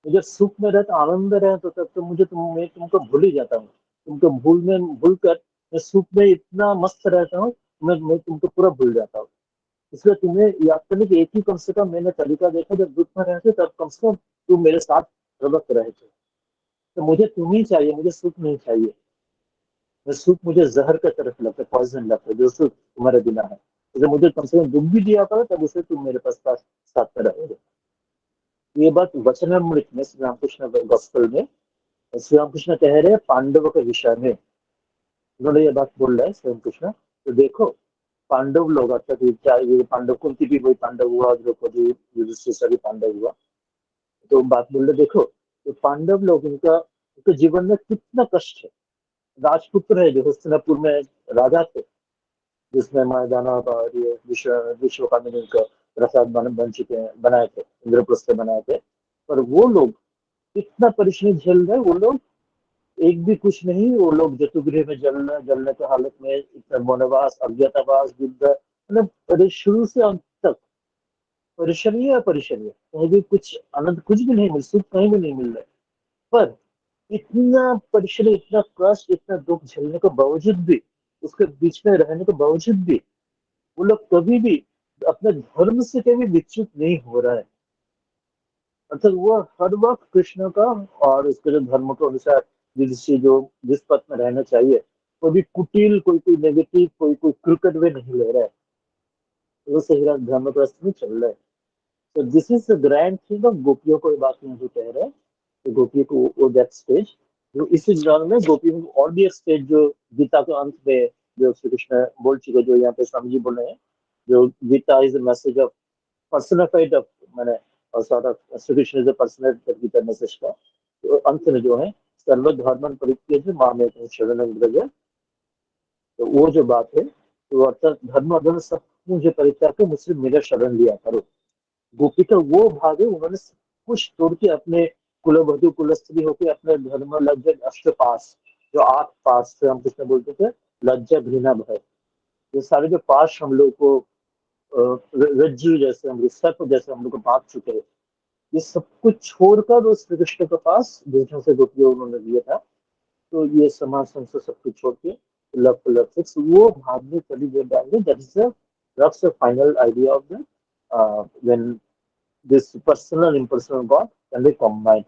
मुझे सुख में रहता, आनंद में रहता, तब तो मुझे मैं तुमको भूल ही जाता हूँ, तुमको भूल कर मैं सुख में इतना मस्त रहता हूँ, मैं तुमको पूरा भूल जाता हूँ। इसलिए तुम्हें याद करने की एक ही कम से कम मैंने तरीका देखा, जब दुख में रहते तब कम से कम तुम मेरे साथ हर वक्त रहे थे। तो मुझे तुम ही चाहिए, मुझे सुख नहीं चाहिए। मैं सुख मुझे जहर की तरफ लगता है, पॉइजन लगता है, जो सुख तुम्हारे बिना है। तो मुझे कम से कम दुख भी दिया करो, तब उसे तुम मेरे पास साथ में रहोगे। ये बात वचनामृत में श्री रामकृष्ण गॉस्पेल में श्री रामकृष्ण कह रहे हैं पांडवों के विषय में, उन्होंने ये बात बोल रहे हैं श्री रामकृष्ण। तो देखो पांडव लोग, अर्थात चाहे ये पांडव, कुंती भी वही पांडव हुआ, द्रौपदी युधिष्ठिर भी पांडव हुआ, तो बात बोल रहे देखो, तो पांडव लोग उनका उनके जीवन में कितना कष्ट है। राजपुत्र है जो हस्तिनापुर में राजा थे, जिसमें मैदाना और ये विश्व का उनका प्रसाद बन चुके हैं, बनाए थे, इंद्रप्रस्थ बनाए थे। पर वो लोग इतना परेशानी झेल रहे, वो लोग एक भी कुछ नहीं, वो लोग जतुगृह में जलने के हालत में, इतना वनवास, अज्ञातवास, युद्ध, मतलब शुरू से अंत तक परेशानी है, परेशानी है, कहीं भी कुछ आनंद कुछ भी नहीं मिल, सुख कहीं भी नहीं मिल रहा है। पर इतना परिश्रम, इतना कष्ट, इतना दुख झेलने के बावजूद भी, उसके बीच में रहने के बावजूद भी वो लोग कभी भी अपने धर्म से कभी विच्युत नहीं हो रहा है। अर्थात वो हर वक्त कृष्ण का और उसके जो धर्म के अनुसार जिससे जो जिस पथ में रहना चाहिए, कोई भी कुटिल, कोई कोई नेगेटिव, कोई कोई क्रिकेट वे नहीं ले रहा है, वो सही धर्म के रास्ते में चल रहा है। तो this is the grand thing of गोपियों को, ये बात में जो कह रहे हैं, तो गोपियों को वो दैट स्टेज, जो इस जन्म में गोपियों को और भी एक स्टेज जो गीता के अंत में जो श्री कृष्ण बोल चुके, जो यहाँ पे स्वामी जी बोल रहे हैं, जो Gita is the message of personified of, मैंने sort of Shri Krishna is the personified Gita message का। तो अंत में जो है सर्वधर्मन परित्यज्य मामेकं शरणं व्रज, तो वो जो बात है, तो अर्थात धर्म अधर्म सब मुझे परित्याग कर मुझसे मेरा शरण लिया करो। गोपी का वो भाग है, उन्होंने सब कुछ छोड़ के अपने कुलवधु कुलस्त्री होकर अपने धर्म लज्जा अष्टपास, जो 8 पास से हम कृष्ण बोलते थे, लज्जा घृणा भय, ये सारे जो पास हम लोग को रज्जु जैसे, हम सर्प जैसे हम लोग को बांध चुके हैं, ये सब कुछ छोड़कर उस श्री कृष्ण के पास दूसरों से गोपियों उन्होंने लिया था। तो ये समाज संस्था सब कुछ छोड़ के लव लव सिक्स वो भाग में चली गई डालेंगे। That is the final idea of the when this personal impersonal God can be combined.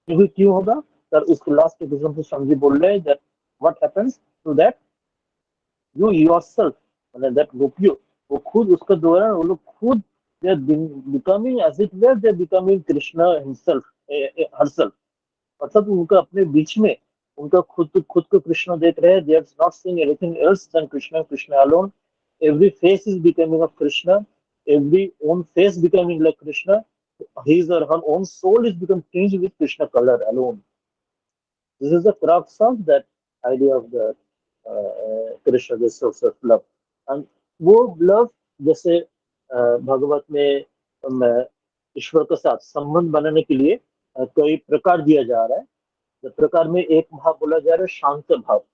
क्योंकि क्यों होगा सर, उसके लास्ट एपिसोड में समझी बोल रहे हैं that what happens to that you yourself, मतलब दैट गोपियो, वो खुद उसका द्वारा वो लोग खुद they are becoming as it were, they are becoming Krishna himself herself. अर्थात उनका अपने बीच में उनका खुद को कृष्ण देख रहे हैं, they are not seeing anything else than Krishna, Krishna alone. Every face is becoming of Krishna, every own face becoming like Krishna, his or her own soul is become tinged with Krishna color alone. This is the crux of that idea of the Krishna, the source of love. And वो love जैसे भगवत में ईश्वर के साथ संबंध बनाने के लिए कई प्रकार दिया जा रहा है। तो प्रकार में एक भाव बोला जा रहा है शांत भाव,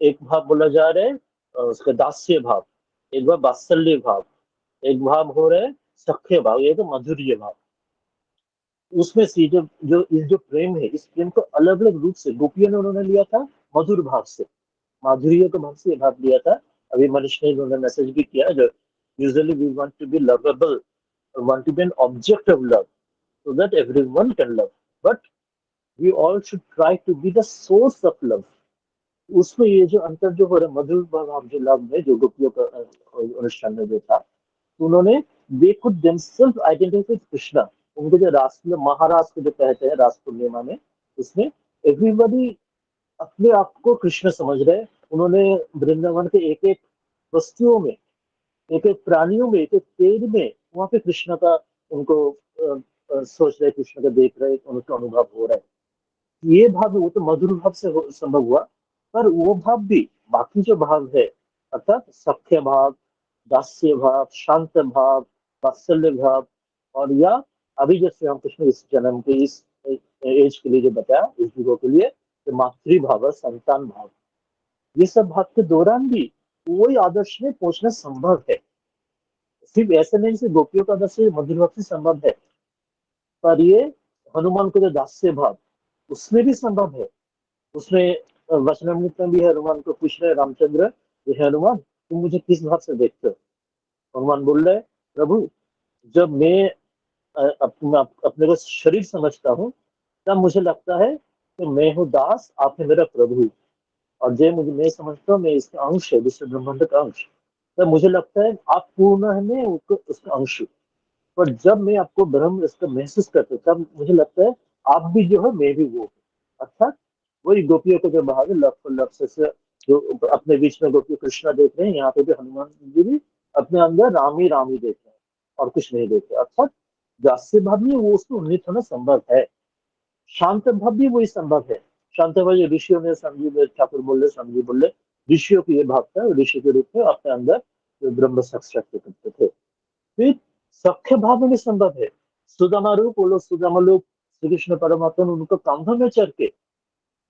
एक भाव बोला जा रहा है उसका दास्य भाव, एक भाव वात्सल्य भाव, एक भाव हो रहा है सख्य भाव, एक मधुर्य भाव। उसमें से जो इस जो प्रेम है, इस प्रेम को अलग अलग रूप से गोपियों ने उन्होंने लिया था, मधुर भाव से, माधुर्य के भाव से ये भाव लिया था। अभी मनीष ने उन्होंने मैसेज भी किया, जो usually we want to be lovable, want to be an object of love so that everyone can love, but we all should try to be the source of love. उसमें ये जो अंतर जो हो रहा है मधुर भाव जो लव में, जो गोपियों का अनुष्ठान में जो था, उन्होंने they could themselves identify Krishna. उनको जो राष्ट्र महाराष्ट्र जो कहते हैं रास पूर्णिमा में, उसमें एवरीबॉडी अपने आप को कृष्ण समझ रहे हैं। उन्होंने वृंदावन के एक एक वस्तुओं में, एक एक प्राणियों में, एक एक पेड़ में वहां पे कृष्ण का उनको सोच रहे, कृष्ण का देख रहे, उनका अनुभव हो रहा है। ये भाव वो तो मधुर भाव से संभव हुआ, पर वो भाव भी बाकी जो भाव है, अर्थात सख्य भाव, दास्य भाव, शांत भाव, वात्सल्य भाव, और या अभी जो श्री रामकृष्ण इस जन्म के इस एज के लिए जो बताया, इस युगों के लिए, तो मातृभाव, संतान भाव, ये सब भाव के दौरान भी वही आदर्श में पहुंचना संभव है। सिर्फ ऐसे नहीं से गोपियों का आदर्श मधुर भाव से संभव है, पर ये हनुमान को जो दास्य भाव, उसमें भी संभव है। उसमें वचनामृत में भी है, हनुमान को पूछ रहे रामचंद्र, ये है हनुमान, तुम मुझे किस भाव से देखते हो? हनुमान बोल रहे प्रभु, जब मैं अपने को शरीर समझता हूँ, तब मुझे लगता है कि मैं हूँ दास, आप है मेरा प्रभु। और जब मुझे मैं समझता हूँ मैं इसका अंश है, विश्व ब्रह्मांड का अंश, तब मुझे लगता है आप पूर्ण है, मैं उसका अंश हूँ। पर जब मैं आपको ब्रह्म इसका महसूस करता हूँ, तब मुझे लगता है आप भी जो है, मैं भी वो हूँ। अर्थात वही गोपियों को जो भाव है, लव से जो अपने बीच में गोपी कृष्णा देख रहे हैं, यहाँ पे भी हनुमान जी भी अपने अंदर राम ही देख रहे हैं और कुछ नहीं देख रहे। अर्थात दास्य भाव में वो उसको उन्नीत होना संभव है, शांत भाव भी वही संभव है। शांत भाव ये ऋषियों ने, समझी ठाकुर बोल रहे, समझी बोल रहे, ऋषियों को ये भाव था, ऋषि के रूप में अपने अंदर ब्रह्म साक्षात्कार करते थे। फिर सख्य भाव में भी संभव है। सुदामा रूप, वो लोग सुदामा लोग श्री कृष्ण परमात्मा ने उनको कंधों में चढ़ के,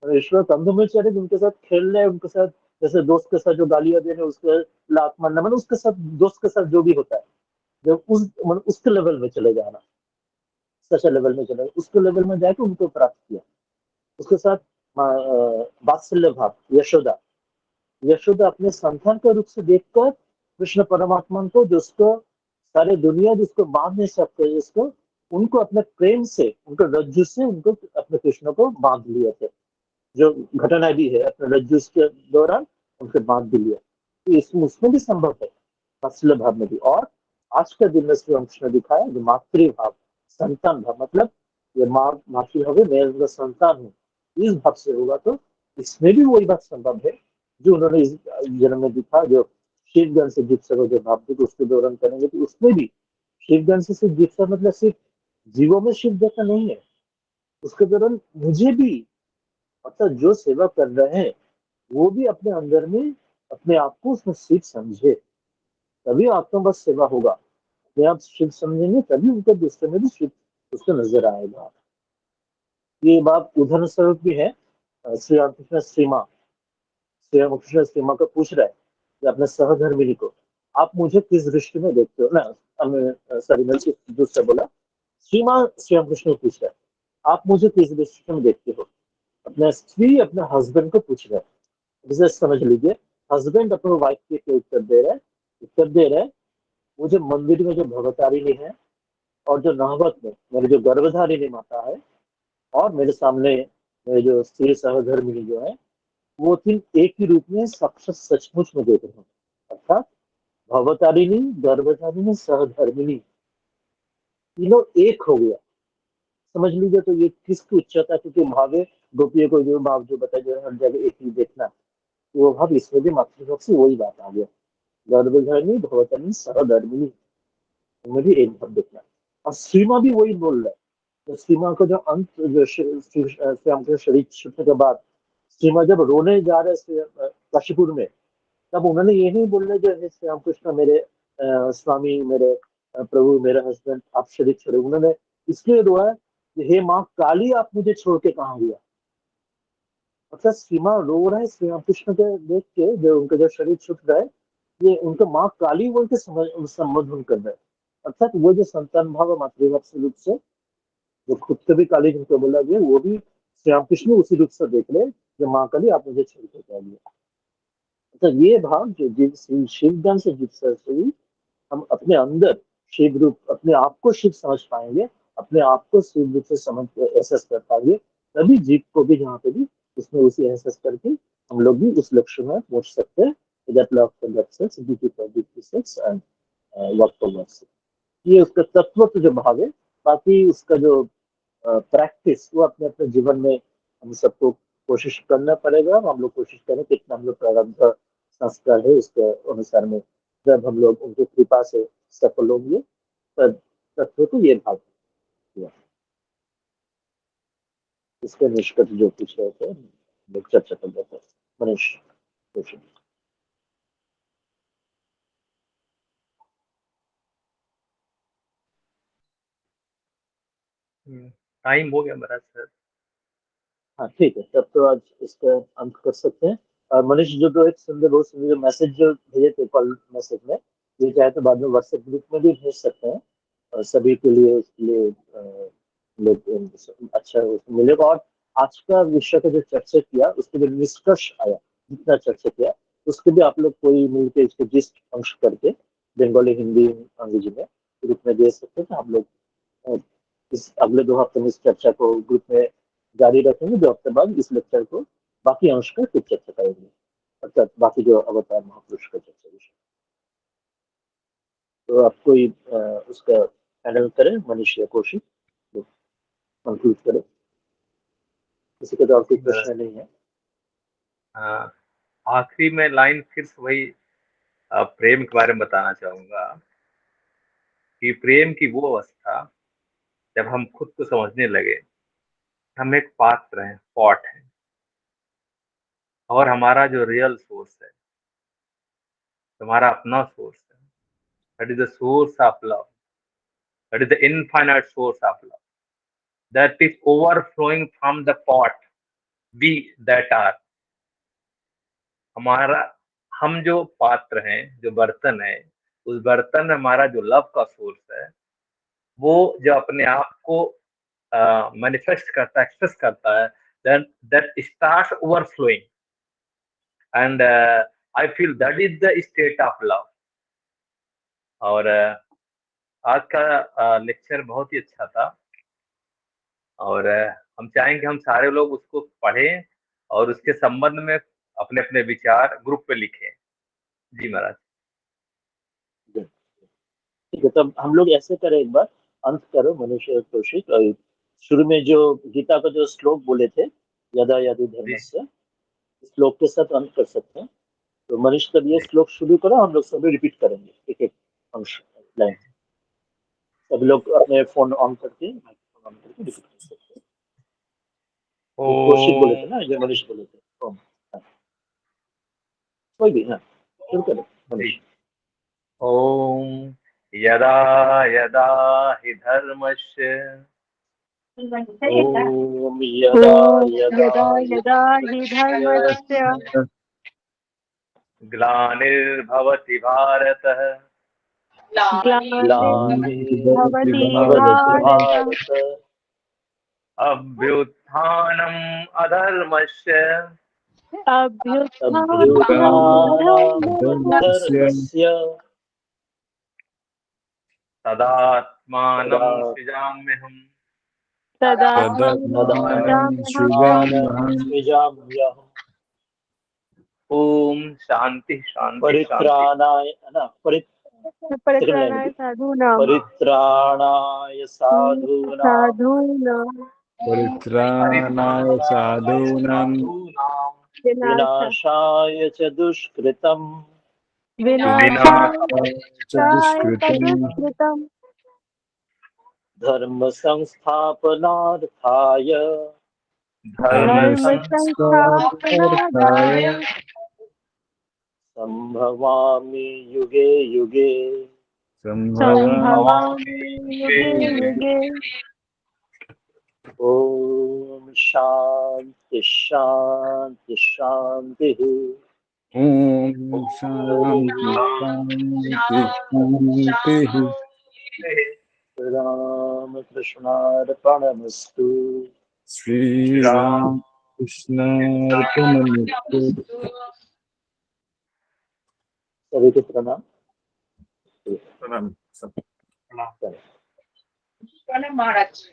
ईश्वर कंधों में चढ़े, उनके साथ खेल रहे, उनके साथ जैसे दोस्त के साथ जो गालियां दे रहे, उसके लात मारना, मतलब उसके साथ, दोस्त के साथ जो भी होता है, जब उस मतलब उसके लेवल में चले जाना, सच लेवल में चले, उसके लेवल में जाके उनको प्राप्त किया। उसके साथ वात्सल्य भाव, यशोदा। यशोदा अपने संतान के रूप से देखकर कृष्ण परमात्मा को, जिसको सारे दुनिया जिसको बांध नहीं सकते, जिसको उनको अपने प्रेम से, उनको रज्जु से उनको अपने कृष्ण को बांध लिए थे। जो घटना भी है अपने रज्जु के दौरान उनके बांध भी लिया, तो इसमें उसमें भी संभव है, वात्सल्य भाव में भी। और आज के दिन में श्री रामकृष्ण ने दिखाया जो मातृभाव, संतान भाव, मतलब ये माँ मातृभाव है, मैं उनका संतान हूँ, इस भाव से होगा तो इसमें भी वही बात संभव है जो उन्होंने इस जन्म में दिखा। जो शिवगन से जीत सको जो भाव को उसके दौरान करेंगे, तो उसमें भी शिवगन से सिर्फ जीत सको मतलब सिर्फ जीवों में शिव देखा नहीं है, उसके दौरान मुझे भी, मतलब जो सेवा कर रहे हैं वो भी अपने अंदर में अपने आप को उसमें शिव समझे, तभी आपका बस सेवा होगा। अपने आप शिव समझेंगे तभी उनके दूसरे में भी शिव उसको नजर आएगा। ये बात उदाहरण स्वरूप भी है। श्री रामकृष्ण सीमा, श्री रामकृष्ण सीमा को पूछ रहा है कि अपने सहधर्मिणी को, आप मुझे किस दृष्टि में देखते हो ना, सॉरी मैं दूसरा बोला। सीमा श्री रामकृष्ण को पूछ रहा है आप मुझे किस दृष्टि में देखते हो, अपने स्त्री अपने हस्बैंड को पूछ रहा है। जैसे समझ लीजिए, हस्बैंड अपने वाइफ के उत्तर दे रहे हैं, उत्तर दे रहे हैं, वो जो मंदिर में जो भगवतारिणी है और जो नहवत में मेरे जो गर्भधारिणी माता है, और मेरे सामने मेरे जो स्त्री सहधर्मिणी जो है, वो तीन एक ही रूप में सचमुच में देख रहे हैं। अर्थात भवतारिणी, गर्भधारिणी, सहधर्मिणी, तीनों एक हो गया, समझ लीजिए। तो ये किसकी उच्चता है, क्योंकि भावे गोपियों को जो भाव जो बताया जो हर जगह एक ही देखना, तो वो भाव इसमें भी मातृभाव से वही बात आ गया। गर्भधारिणी, भवतारिणी, सहधर्मिणी, उनमें भी एक भाव देखना। और सीमा भी वही बोल रहा है। तो सीमा को जो अंत जो श्री राम के शरीर छूटने के बाद सीमा जब रोने जा रहे काशीपुर में, तब उन्होंने ये नहीं बोल रहे जो हे श्री रामकृष्ण मेरे स्वामी, मेरे प्रभु, मेरे हस्बैंड, आप शरीर छोड़े। उन्होंने इसलिए रोया कि हे माँ काली, आप मुझे छोड़ के कहाँ गया। मतलब सीमा रो रहा है श्री रामकृष्ण के देख के, जो उनका जो शरीर छूट रहा है, ये उनका माँ काली बोल के संबोधन कर रहे हैं। अर्थात वो जो संतान भाव और मातृभाव से रूप से जो खुद से भी काली जिनको बोला गया, वो भी श्री रामकृष्ण उसी रूप से देख रहे, जो माँ काली आप मुझे छोड़ के क्या गया। तो ये भाव जो जिन शिवगन से जिस तरह से भी हम अपने अंदर शिव रूप, अपने आप को शिव समझ पाएंगे, अपने आप को शिव रूप से समझ एहसास कर पाएंगे, तभी जीव को भी जहाँ पे भी उसमें उसी एहसास करके हम लोग भी उस लक्ष्य में पहुंच सकते हैं। that love for that sex, duty for duty sex and work for work sex। ये उसका तत्व तो जो भाव है, बाकी उसका जो प्रैक्टिस वो अपने अपने जीवन में हम सबको कोशिश करना पड़ेगा। हम लोग कोशिश करें कितना हम लोग प्रारब्ध संस्कार है उसके अनुसार में, जब हम लोग उनकी कृपा से सफल होंगे, तब तत्व तो ये भाव हुआ। इसके निष्कर्ष जो पूछ रहे थे लोग चर्चा कर रहे थे। मनीष क्वेश्चन। टाइम हो गया मेरा सर। हाँ ठीक है, तब तो आज इसका अंत कर सकते हैं। और मनीष जो एक सुंदर, बहुत सुंदर मैसेज जो भेजे थे कॉल मैसेज में, ये चाहे तो बाद में व्हाट्सएप ग्रुप में भी भेज सकते हैं, और सभी के लिए उसके लिए लोग अच्छा मिलेगा। और आज का विषय का जो चर्चा किया उसके जो निष्कर्ष आया, जितना चर्चा किया उसके भी आप लोग कोई मिलकर इसको जिस्ट अंश करके बंगाली, हिंदी, अंग्रेजी में ग्रुप में दे सकते हैं। तो हम लोग अ, इस अगले 2 हफ्ते में इस चर्चा को ग्रुप में जारी रखेंगे। 2 हफ्ते बाद इस लेक्चर को बाकी अंश का फिर चर्चा करेंगे, अर्थात बाकी जो अवतार महापुरुष का चर्चा विषय। तो आप कोई उसका हैंडल करें, मनीष या कौशिक कंक्लूड करें। किसी का तो और कोई प्रश्न नहीं है। हाँ, आखिरी में लाइन फिर से वही प्रेम के बारे में बताना चाहूंगा कि प्रेम की वो अवस्था जब हम खुद को समझने लगे, हम एक पात्र हैं, पॉट है, और हमारा जो रियल सोर्स है, हमारा अपना सोर्स है, that is the source of love, that is the infinite source of love, that is overflowing from the pot we that are. हमारा, हम जो पात्र हैं, जो बर्तन है, उस बर्तन में हमारा जो लव का सोर्स है, वो जो अपने आप को मैनिफेस्ट करता है, एक्सप्रेस करता है, then that starts overflowing, and I feel that is the state of love. और आज का लेक्चर बहुत ही अच्छा था, और हम चाहेंगे हम सारे लोग उसको पढ़ें और उसके संबंध में अपने अपने विचार ग्रुप पे लिखें। जी महाराज। ठीक है, तब हम लोग ऐसे करें, एक बार अंत करो मनुष्य कौशिक। शुरू में जो गीता का जो श्लोक बोले थे, यदा यदि धर्मस्य, श्लोक के साथ अंत कर सकते हैं। तो मनीष तब ये श्लोक शुरू करो, हम लोग सभी रिपीट करेंगे एक एक अंश लाइन। सब लोग अपने फोन ऑन करके, माइक्रोफोन ऑन करके रिपीट कर सकते हैं। कौशिक बोले थे ना, ये मनीष बोले थे। हाँ। कोई भी, हाँ शुरू करो मनीष। ओम यदा यदा हि धर्मस्य, ओम यदा यदा यदा हि धर्मस्य ग्लानिर्भवति भारतः, ग्लानिर्भवति भवति भारत अभ्युत्थानम् अधर्मस्य अभ्युत्थानमधर्मस्य तदात्मानं सृजाम्यहम्। सृजाम्यहम्। ओम शांति शांति परित्राणाय परित्राणाय साधूनां परित्राणाय साधूनां परित्राणाय साधूनां विनाशाय च दुष्कृतम् विनाशाय च दुष्कृतम् धर्म संस्थापनार्थाय धर्मसंस्थापनार्थाय संभवामि युगे युगे। संभवामि युगे युगे। ओम शांति शांति शांति। ओम शांति शांति। राम कृष्णार्पणमस्तु। श्री राम कृष्णार्पणमस्तु। सभी को प्रणाम। प्रणाम। प्रणाम महाराज।